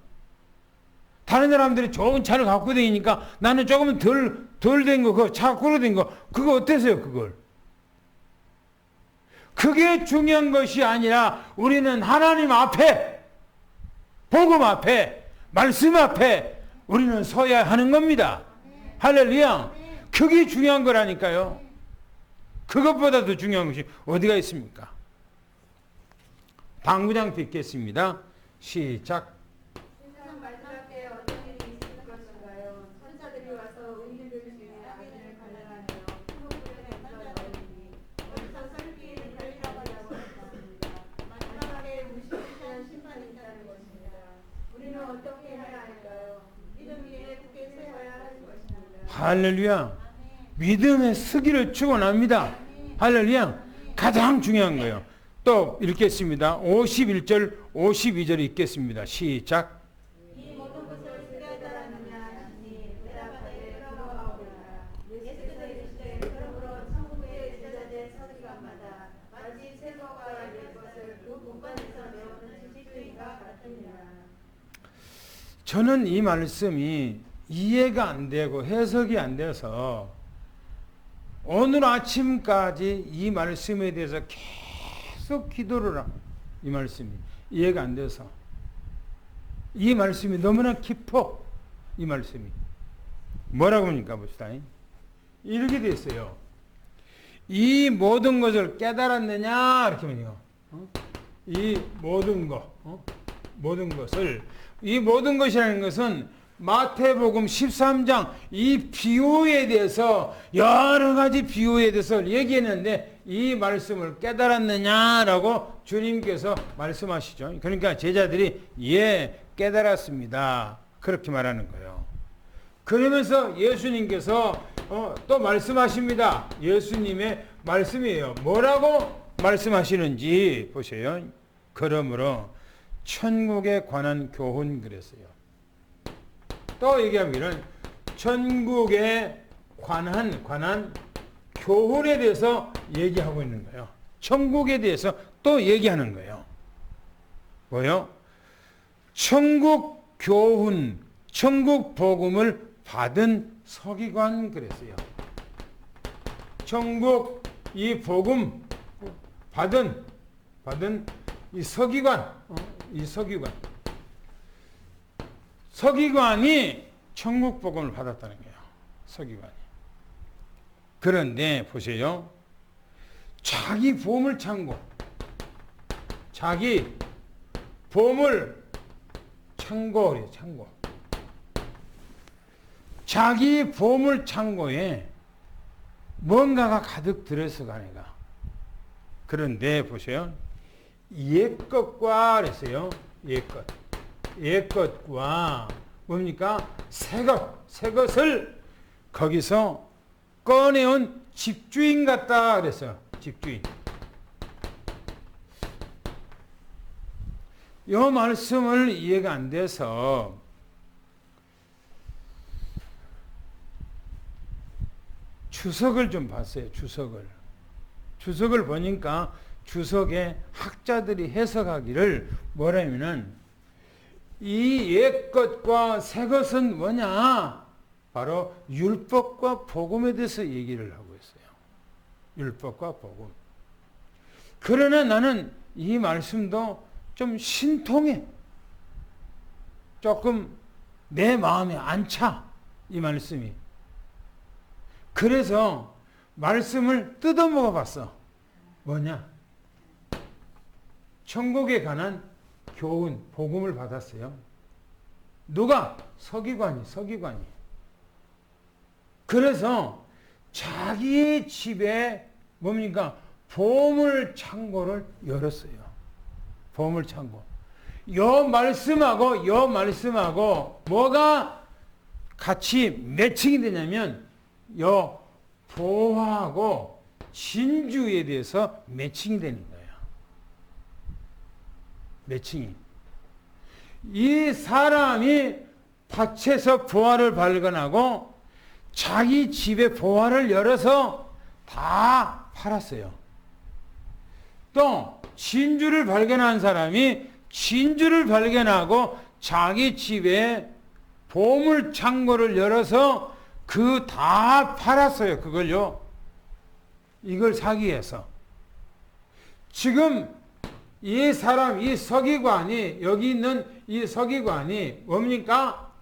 다른 사람들이 좋은 차를 갖고 다니니까 나는 조금 덜 된 거, 그 차 끌어 다니는 거 그거 어때서요 그걸? 그게 중요한 것이 아니라 우리는 하나님 앞에 복음 앞에 말씀 앞에 우리는 서야 하는 겁니다. 할렐루야. 그게 중요한 거라니까요. 그것보다 더 중요한 것이 어디가 있습니까? 당구장 뵙겠습니다. 시작. 세상 마지막 때에 어떤 일이 있을 것인가요? 천사들이 와서 의인들 중에 악인을 갈라하며 풀무불에 던져넣으니 어디서 설기는 갈리라고 하였습니다. 마지막에 무시무시한 심판이 있다는 것입니다. 우리는 어떻게 해야 할까요? 믿음 위에 굳게 세워야 하는 것입니다. 할렐루야. 믿음의 서기를 축원합니다. 할렐루야. 가장 중요한 거예요. 또 읽겠습니다. 51절 52절 읽겠습니다. 시작. 이 모든 것을 깨달았느냐 하시니 대답하되 그러하오리라. 예수께서 이르시되 그러므로 천국의 제자된 서기관마다 마치 새거가 될 것을 그 문간에서 메우는 집주인과 같으니라. 저는 이 말씀이 이해가 안 되고 해석이 안 돼서 오늘 아침까지 이 말씀에 대해서 계속 기도를 하고 이 말씀이 이해가 안 돼서 이 말씀이 너무나 깊어. 이 말씀이 뭐라고 합니까? 봅시다. 이렇게 돼 있어요. 이 모든 것을 깨달았느냐 이렇게 말해요. 이 모든 것 모든 것을 이 모든 것이라는 것은 마태복음 13장 이 비유에 대해서 여러 가지 비유에 대해서 얘기했는데 이 말씀을 깨달았느냐라고 주님께서 말씀하시죠. 그러니까 제자들이 깨달았습니다. 그렇게 말하는 거예요. 그러면서 예수님께서 또 말씀하십니다. 예수님의 말씀이에요. 뭐라고 말씀하시는지 보세요. 그러므로 천국에 관한 교훈 그랬어요. 또 얘기하면 천국에 관한 교훈에 대해서 얘기하고 있는 거예요. 천국에 대해서 또 얘기하는 거예요. 뭐요? 천국 교훈, 천국 복음을 받은 서기관 그랬어요. 천국 이 복음 받은 이 서기관, 서기관이 천국 복음을 받았다는 거예요. 서기관이. 그런데 보세요. 자기 보물 창고, 자기 보물 창고래요. 창고. 자기 보물 창고에 뭔가가 가득 들어서 가니까. 그런데 보세요. 옛것과 그랬어요. 옛것과 뭡니까? 새것을 거기서 꺼내온 집주인 같다 그랬어요. 집주인. 이 말씀을 이해가 안 돼서 주석을 좀 봤어요. 주석을 보니까 주석에 학자들이 해석하기를 뭐라면은 이 옛것과 새것은 뭐냐? 바로 율법과 복음에 대해서 얘기를 하고 있어요. 율법과 복음. 그러나 나는 이 말씀도 좀 신통해. 조금 내 마음에 안 차. 이 말씀이. 그래서 말씀을 뜯어 먹어봤어. 뭐냐? 천국에 관한 교훈, 복음을 받았어요. 누가? 서기관이. 그래서 자기 집에 뭡니까? 보물창고를 열었어요. 보물창고. 요 말씀하고 뭐가 같이 매칭이 되냐면 요 보화하고 진주에 대해서 매칭이 되는 거예요. 매칭이. 이 사람이 밭에서 보화를 발견하고 자기 집에 보화를 열어서 다 팔았어요. 또 진주를 발견한 사람이 진주를 발견하고 자기 집에 보물 창고를 열어서 그 다 팔았어요. 그걸요. 이걸 사기 위해서. 지금 이 사람, 이 서기관이, 여기 있는 이 서기관이 뭡니까?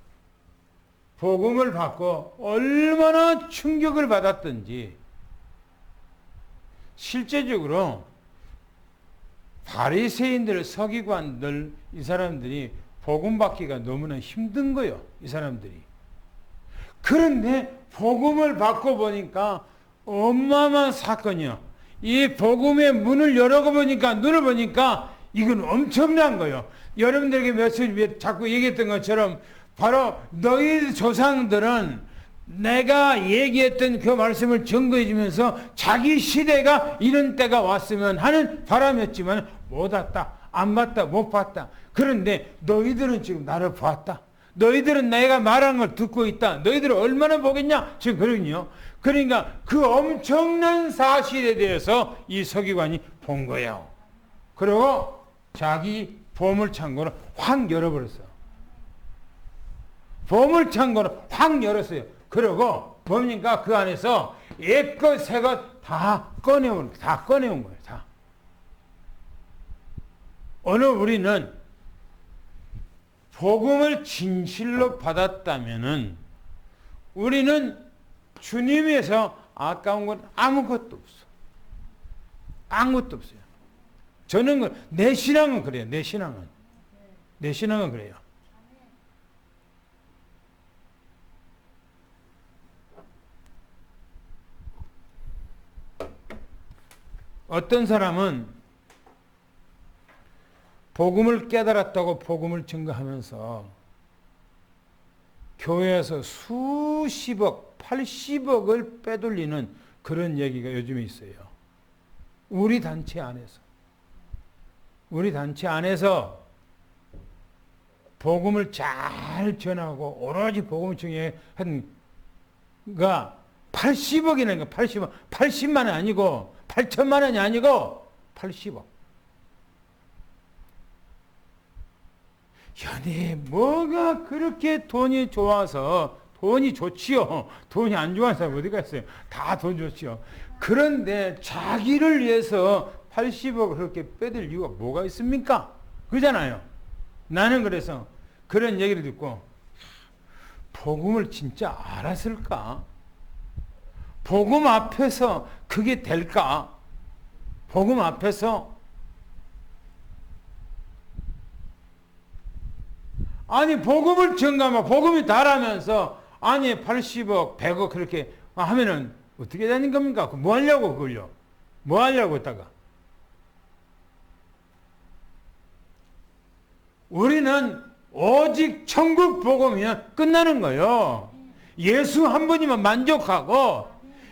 복음을 받고 얼마나 충격을 받았던지. 실제적으로 바리새인들, 서기관들, 이 사람들이 복음 받기가 너무나 힘든 거예요. 이 사람들이. 그런데 복음을 받고 보니까 어마어마한 사건이요. 이 복음의 문을 열어보니까, 눈을 보니까 이건 엄청난 거예요. 여러분들에게 며칠 자꾸 얘기했던 것처럼 바로 너희 조상들은 내가 얘기했던 그 말씀을 증거해 주면서 자기 시대가 이런 때가 왔으면 하는 바람이었지만 못 왔다. 안 봤다. 못 봤다. 그런데 너희들은 지금 나를 봤다. 너희들은 내가 말한 걸 듣고 있다. 너희들은 얼마나 보겠냐? 지금 그러거든요. 그러니까 그 엄청난 사실에 대해서 이 서기관이 본 거예요. 그리고 자기 보물창고를 확 열어버렸어요. 보물창고를 확 열었어요. 그리고 뭡니까? 그 안에서 옛것 새것 다 꺼내온 거예요. 다. 오늘 우리는 복음을 진실로 받았다면은 우리는 주님에서 아까운 건 아무것도 없어. 아무것도 없어요. 저는 내 신앙은 그래요. 내 신앙은 그래요. 어떤 사람은 복음을 깨달았다고 복음을 증거하면서 교회에서 수십억, 80억을 빼돌리는 그런 얘기가 요즘에 있어요. 우리 단체 안에서 복음을 잘 전하고 오로지 복음을 증거한 가 80억이라는 거, 80억. 80만 원 아니고 8천만 원이 아니고 80억. 연애 뭐가 그렇게 돈이 좋아서 돈이 좋지요. 돈이 안 좋아서 사람 어디 갔어요. 다 돈 좋지요. 그런데 자기를 위해서 80억을 그렇게 빼들 이유가 뭐가 있습니까? 그러잖아요. 나는 그래서 그런 얘기를 듣고 복음을 진짜 알았을까? 복음 앞에서 그게 될까? 복음 앞에서 아니 복음을 증가하면 복음이 달하면서 아니 80억 100억 그렇게 하면은 어떻게 되는 겁니까? 뭐 하려고 그걸요? 뭐 하려고 했다가 우리는 오직 천국 복음이면 끝나는 거예요. 예수 한 분이면 만족하고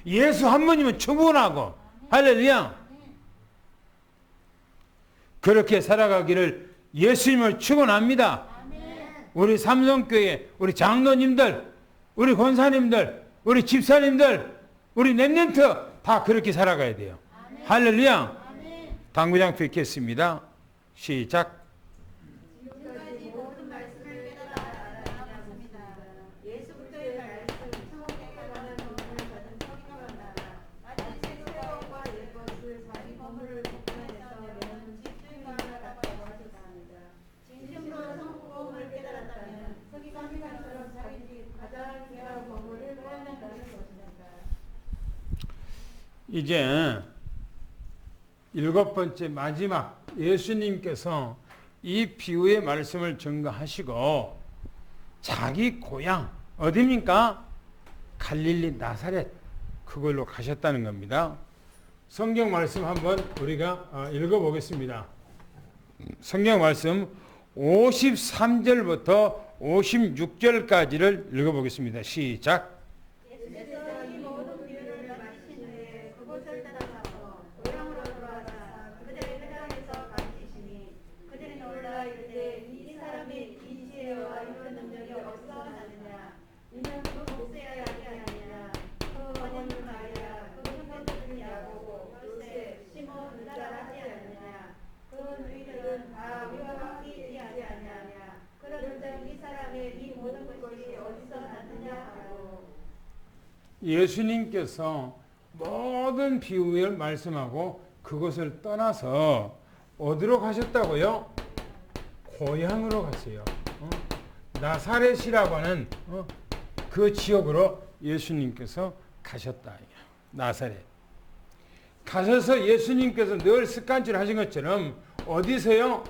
예수 한 분이면 충분하고 할렐루야. 그렇게 살아가기를 예수님을 축원합니다. 우리 삼성교회 우리 장로님들 우리 권사님들 우리 집사님들 우리 랩런트 다 그렇게 살아가야 돼요. 할렐루야. 당구장 뵙겠습니다. 시작. 이제 7번째 마지막 예수님께서 이 비유의 말씀을 증거하시고 자기 고향 어디입니까? 갈릴리 나사렛 그걸로 가셨다는 겁니다. 성경 말씀 한번 우리가 읽어보겠습니다. 성경 말씀 53절부터 56절까지를 읽어보겠습니다. 시작. 예수께서 이 모든 비유를 마치신 후에 그곳을 떠나서 고향으로 돌아가사 그들의 회당에서 가르치시니 그들이 놀라 이르되 이 사람이 이 지혜와 이런 능력이 어디서 나느냐 이는 그 목세야 아니하느냐 그 어머니 마리아 그 형제들은 야고보 요셉 시몬 유다라 하지 않느냐 그 너희들은 다 우리와 함께 있지 아니하냐 그런즉 이 사람의 이 모든 것이 어디서 났느냐 하고 예수님께서 모든 비유를 말씀하고 그것을 떠나서 어디로 가셨다고요? 고향으로 갔어요. 나사렛이라고 하는 그 지역으로 예수님께서 가셨다. 나사렛. 가셔서 예수님께서 늘 습관처럼 하신 것처럼 어디서요?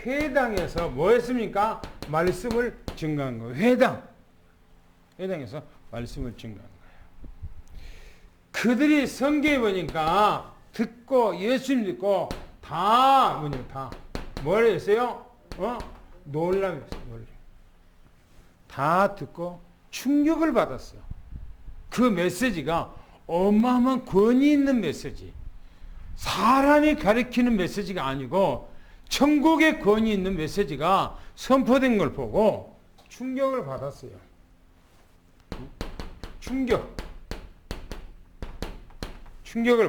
회당에서 뭐 했습니까? 말씀을 증거한 거예요. 회당에서 말씀을 증거한 거예요. 그들이 성경에 보니까 듣고 예수님 듣고 다 뭘 했어요? 놀라면서 다 듣고 충격을 받았어요. 그 메시지가 어마어마한 권위 있는 메시지. 사람이 가르치는 메시지가 아니고 천국의 권위 있는 메시지가 선포된 걸 보고 충격을 받았어요. 충격을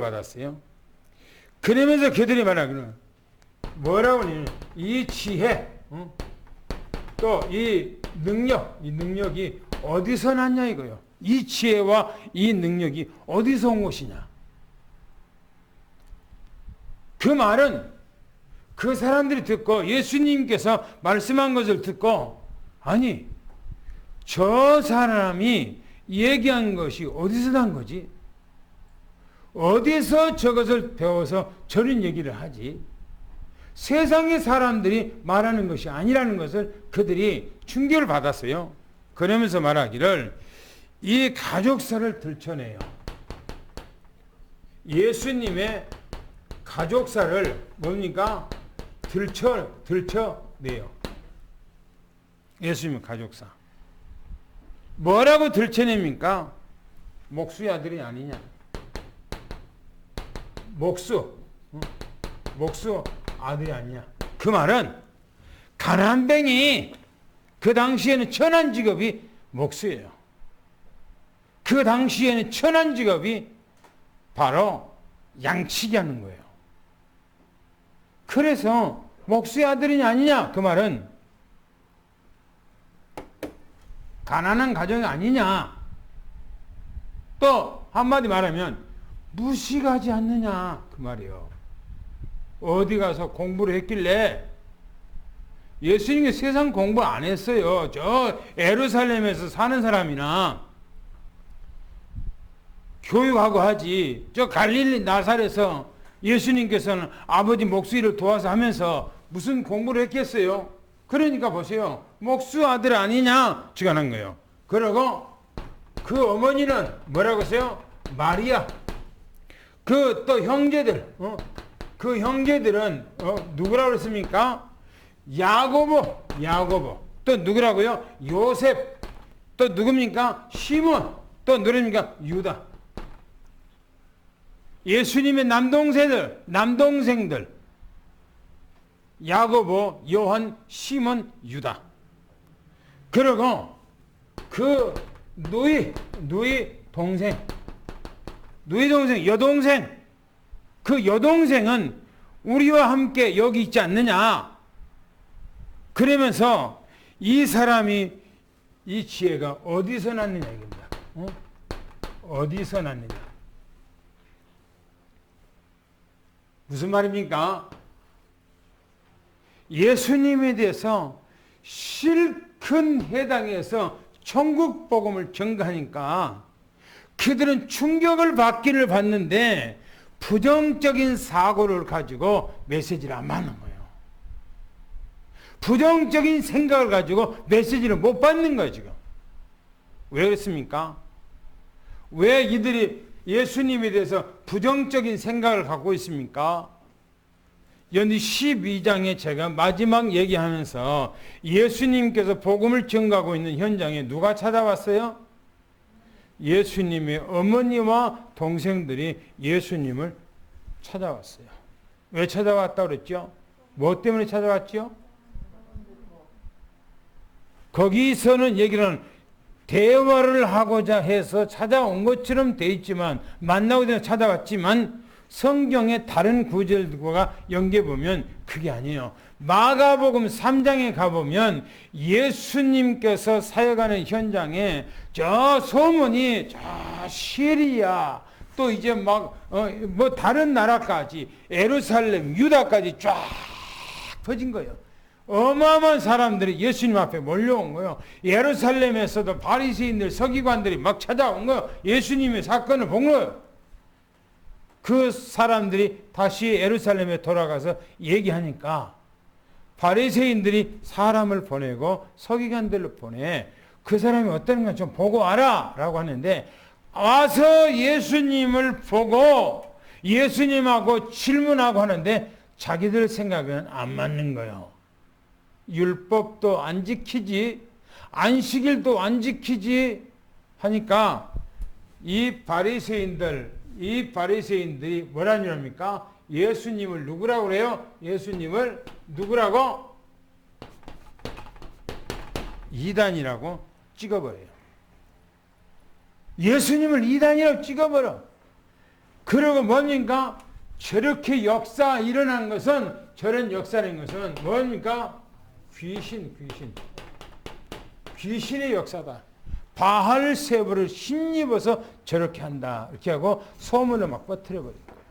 받았어요. 그러면서 그들이 말하기는 뭐라고 하냐면 이 지혜 또 이 능력이 어디서 났냐 이거요. 이 지혜와 이 능력이 어디서 온 것이냐. 그 말은 그 사람들이 듣고 예수님께서 말씀한 것을 듣고 아니 저 사람이 얘기한 것이 어디서 난 거지? 어디서 저것을 배워서 저런 얘기를 하지? 세상의 사람들이 말하는 것이 아니라는 것을 그들이 충격을 받았어요. 그러면서 말하기를 이 가족사를 들춰내요. 예수님의 가족사를 뭡니까? 들춰내요. 예수님의 가족사. 뭐라고 들춰냅니까? 목수의 아들이 아니냐. 목수 아들이 아니냐. 그 말은 가난뱅이 그 당시에는 천한 직업이 목수예요. 그 당시에는 천한 직업이 바로 양치기 하는 거예요. 그래서 목수의 아들이냐 아니냐 그 말은 가난한 가정이 아니냐. 또 한마디 말하면 무식하지 않느냐 그 말이에요. 어디 가서 공부를 했길래 예수님이 세상 공부 안 했어요. 저 예루살렘에서 사는 사람이나 교육하고 하지. 저 갈릴리 나사렛에서 예수님께서는 아버지 목수일을 도와서 하면서 무슨 공부를 했겠어요? 그러니까 보세요. 목수 아들 아니냐 주관한 거예요. 그리고 그 어머니는 뭐라고 했어요? 마리아. 그 또 형제들, 그 형제들은 누구라고 그랬습니까? 야고보. 또 누구라고요? 요셉. 또 누굽니까? 시몬. 또 누굽니까? 유다. 예수님의 남동생들. 야고보, 요한, 시몬, 유다. 그리고 그 누이 동생, 여동생. 그 여동생은 우리와 함께 여기 있지 않느냐. 그러면서 이 사람이 이 지혜가 어디서 났느냐 이겁니다. 어디서 났느냐. 무슨 말입니까? 예수님에 대해서 실컷 해당해서 천국 복음을 전가하니까 그들은 충격을 받기를 받는데 부정적인 사고를 가지고 메시지를 안 받는 거예요. 부정적인 생각을 가지고 메시지를 못 받는 거예요, 지금. 왜 그렇습니까? 왜 이들이 예수님에 대해서 부정적인 생각을 갖고 있습니까? 연희 12장에 제가 마지막 얘기하면서 예수님께서 복음을 전가하고 있는 현장에 누가 찾아왔어요? 예수님의 어머니와 동생들이 예수님을 찾아왔어요. 왜 찾아왔다고 그랬죠? 뭐 때문에 찾아왔죠? 거기서는 얘기는 대화를 하고자 해서 찾아온 것처럼 돼 있지만, 만나고 돼서 찾아왔지만, 성경의 다른 구절과 연계해 보면 그게 아니에요. 마가복음 3장에 가보면 예수님께서 사역하는 현장에 저 소문이 저 시리아, 또 이제 뭐 다른 나라까지, 예루살렘, 유다까지 쫙 퍼진 거예요. 어마어마한 사람들이 예수님 앞에 몰려온 거예요. 예루살렘에서도 바리새인들, 서기관들이 막 찾아온 거예요. 예수님의 사건을 본 거예요. 그 사람들이 다시 예루살렘에 돌아가서 얘기하니까 바리새인들이 사람을 보내고 서기관들을 보내, 그 사람이 어떤가 좀 보고 와라 라고 하는데, 와서 예수님을 보고 예수님하고 질문하고 하는데 자기들 생각은 안 맞는 거예요. 율법도 안 지키지, 안식일도 안 지키지 하니까 이 바리새인들이 뭐라는 줄 압니까? 예수님을 누구라고 그래요? 예수님을 누구라고? 이단이라고 찍어버려요. 예수님을 이단이라고 찍어버려. 그리고 뭡니까? 저렇게 역사 일어난 것은, 저런 역사라는 것은 뭡니까? 귀신의 역사다. 바알세부를 힘입어서 저렇게 한다. 이렇게 하고 소문을 막 퍼뜨려 버린 거예요.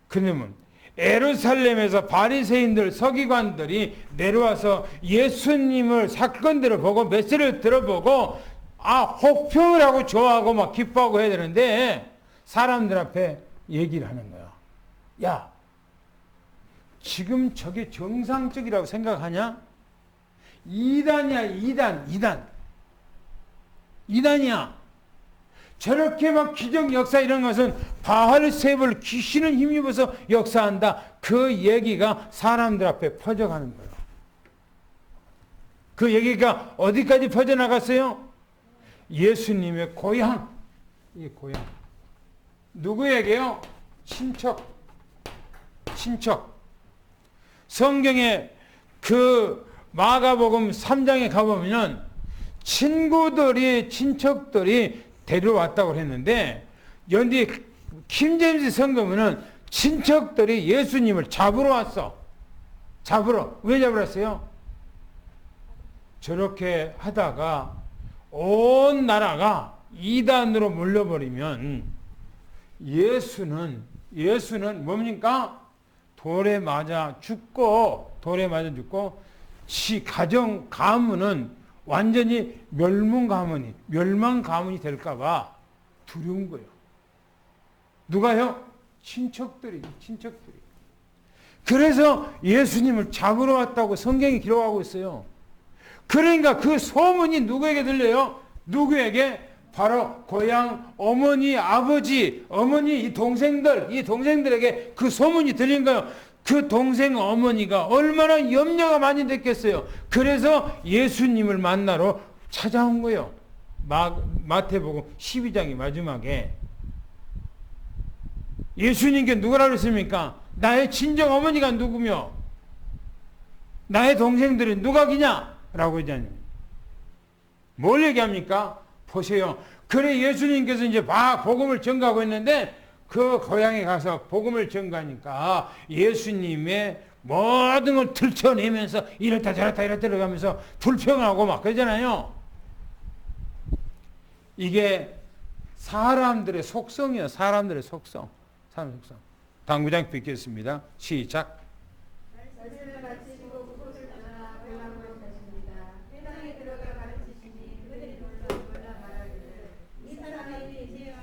그러면 예루살렘에서 바리새인들, 서기관들이 내려와서 예수님을 사건들을 보고 메시지를 들어보고 혹평을 하고 좋아하고 막 기뻐하고 해야 되는데, 사람들 앞에 얘기를 하는 거야. 야, 지금 저게 정상적이라고 생각하냐? 이단이야, 이단이야. 저렇게 막 기적 역사 이런 것은 바알세불, 귀신을 힘입어서 역사한다. 그 얘기가 사람들 앞에 퍼져가는 거예요. 그 얘기가 어디까지 퍼져나갔어요? 예수님의 고향. 이 고향. 누구에게요? 친척. 성경에 그 마가복음 3장에 가보면 친척들이 데려왔다고 했는데, 연뒤 킹제임스 성경에는 친척들이 예수님을 잡으러 왔어. 왜 잡으러 왔어요? 저렇게 하다가 온 나라가 이단으로 몰려버리면 예수는 뭡니까? 돌에 맞아 죽고 지 가정 가문은 완전히 멸망 가문이 될까봐 두려운 거예요. 누가요? 친척들이. 그래서 예수님을 잡으러 왔다고 성경이 기록하고 있어요. 그러니까 그 소문이 누구에게 들려요? 누구에게? 바로 고향 어머니, 아버지, 어머니, 이 동생들에게 그 소문이 들린 거예요. 그 동생 어머니가 얼마나 염려가 많이 됐겠어요. 그래서 예수님을 만나러 찾아온 거예요. 마태복음 12장의 마지막에 예수님께 누구라 그랬습니까? 나의 친정 어머니가 누구며 나의 동생들은 누가 기냐? 라고 했잖아요. 뭘 얘기합니까? 보세요. 그래 예수님께서 이제 복음을 전가하고 있는데, 그 고향에 가서 복음을 전가하니까 예수님의 모든 걸 들춰내면서 이렇다 저렇다 가면서 불평하고 막 그러잖아요. 이게 사람들의 속성이에요. 사람들의 속성. 당구장 뵙겠습니다. 시작. 말씀을 마치시고 그곳을 떠나 골방으로 가십니다. 회당에 들어가 가르치시니 그들이 놀라 말하기를 이 사람이 이제야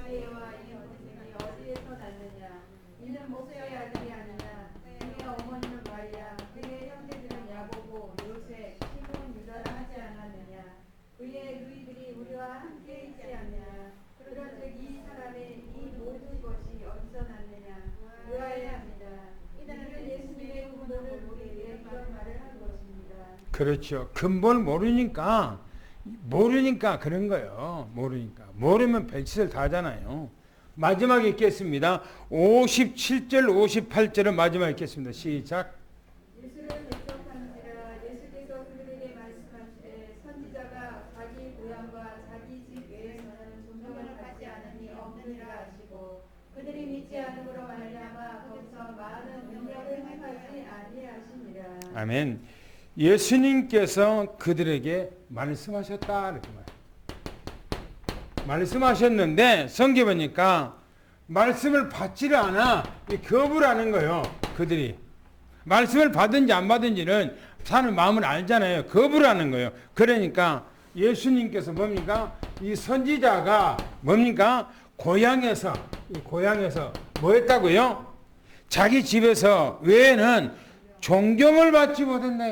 그의 누이들이 우리와 함께 있지 않냐. 그런즉 이 사람의 이 모든 것이 어디서 났느냐 의아해야 합니다. 이들은 예수님의 근본을 모르기 위해 이런 말을 한 것입니다. 그렇죠. 근본을 모르니까 그런 거예요. 모르면 별짓을 다 하잖아요. 마지막에 읽겠습니다. 57절 58절은 마지막에 읽겠습니다. 시작. 예수를 대적하는지라. 예수께서 그들에게 말씀하시되 선지자가 자기 고향과 자기 집 외에서는 존경을 받지 않으니 없느니라 하시고 그들이 믿지 않음으로 말미암아 거기서 많은 능력을 행하지 아니하시니라. 아멘. 예수님께서 그들에게 말씀하셨다 이렇게 말해요. 말씀하셨는데 성경 보니까 말씀을 받지를 않아 거부를 하는 거예요. 그들이 말씀을 받은지 안 받은지는 사는 마음을 알잖아요. 거부를 하는 거예요. 그러니까 예수님께서 뭡니까? 이 선지자가 뭡니까? 고향에서 뭐 했다고요? 자기 집에서 외에는 존경을 받지 못한다.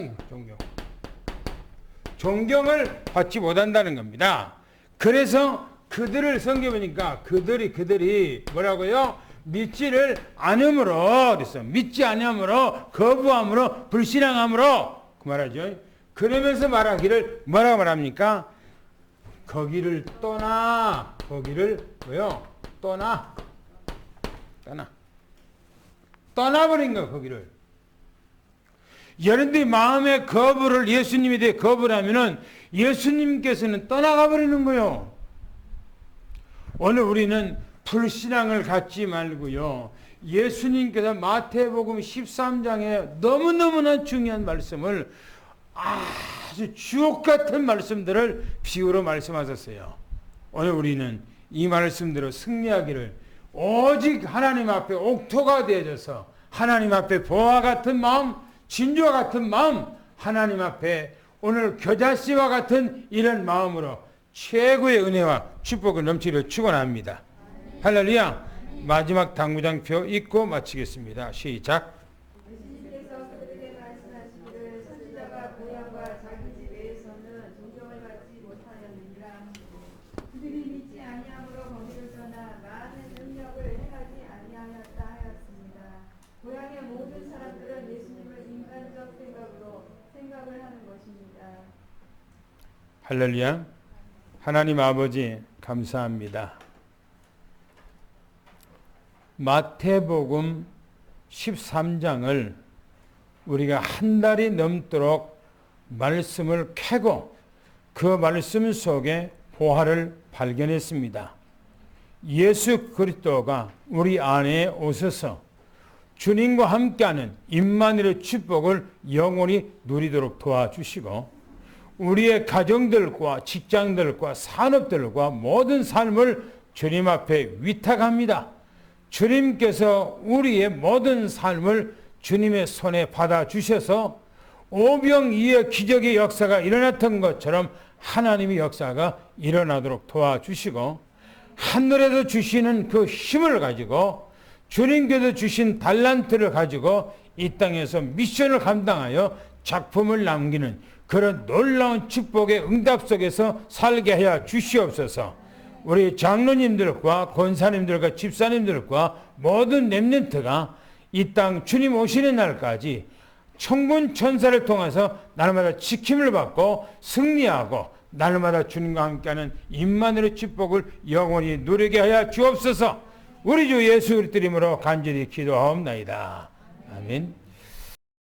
존경을 받지 못한다는 겁니다. 그래서 그들을 성경 보니까 그들이 뭐라고요? 믿지를 않음으로 그랬어. 믿지 않음으로 거부함으로 불신앙함으로 그 말하죠. 그러면서 말하기를 뭐라고 말합니까? 거기를 떠나. 거기를 뭐요? 떠나버린 거야. 거기를. 여러분들이 마음의 거부를 예수님에 대해 거부를 하면은 예수님께서는 떠나가 버리는 거예요. 오늘 우리는 불신앙을 갖지 말고요. 예수님께서 마태복음 13장에 너무너무나 중요한 말씀을 아주 주옥 같은 말씀들을 비유로 말씀하셨어요. 오늘 우리는 이 말씀대로 승리하기를 오직 하나님 앞에 옥토가 되어져서 하나님 앞에 보화 같은 마음, 진주와 같은 마음, 하나님 앞에 오늘 겨자씨와 같은 이런 마음으로 최고의 은혜와 축복을 넘치기를 축원합니다. 할렐루야. 마지막 당구장표 읽고 마치겠습니다. 시작. 예수님께서 그들에게 말씀하시기를 선지자가 고향과 자기 집 외에서는 존경을 받지 못하였느니라. 그들이 믿지 아니함으로 거기를 떠나 많은 능력을 행하지 아니하였다 하였습니다. 고향의 모든 사람들은 예수님을 인간적 생각을 하는 것입니다. 할렐루야. 하나님 아버지 감사합니다. 마태복음 13장을 우리가 한 달이 넘도록 말씀을 캐고 그 말씀 속에 보화를 발견했습니다. 예수 그리스도가 우리 안에 오셔서 주님과 함께하는 임마누엘의 축복을 영원히 누리도록 도와주시고 우리의 가정들과 직장들과 산업들과 모든 삶을 주님 앞에 위탁합니다. 주님께서 우리의 모든 삶을 주님의 손에 받아주셔서 오병이의 기적의 역사가 일어났던 것처럼 하나님의 역사가 일어나도록 도와주시고 하늘에서 주시는 그 힘을 가지고 주님께서 주신 달란트를 가지고 이 땅에서 미션을 감당하여 작품을 남기는 그런 놀라운 축복의 응답 속에서 살게 하여 주시옵소서. 우리 장로님들과 권사님들과 집사님들과 모든 렘넌트가 이 땅 주님 오시는 날까지 천군 천사를 통해서 날마다 지킴을 받고 승리하고 날마다 주님과 함께하는 임마누엘의 축복을 영원히 누리게 하여 주옵소서. 우리 주 예수 그리스도 이름으로 간절히 기도하옵나이다. 아멘.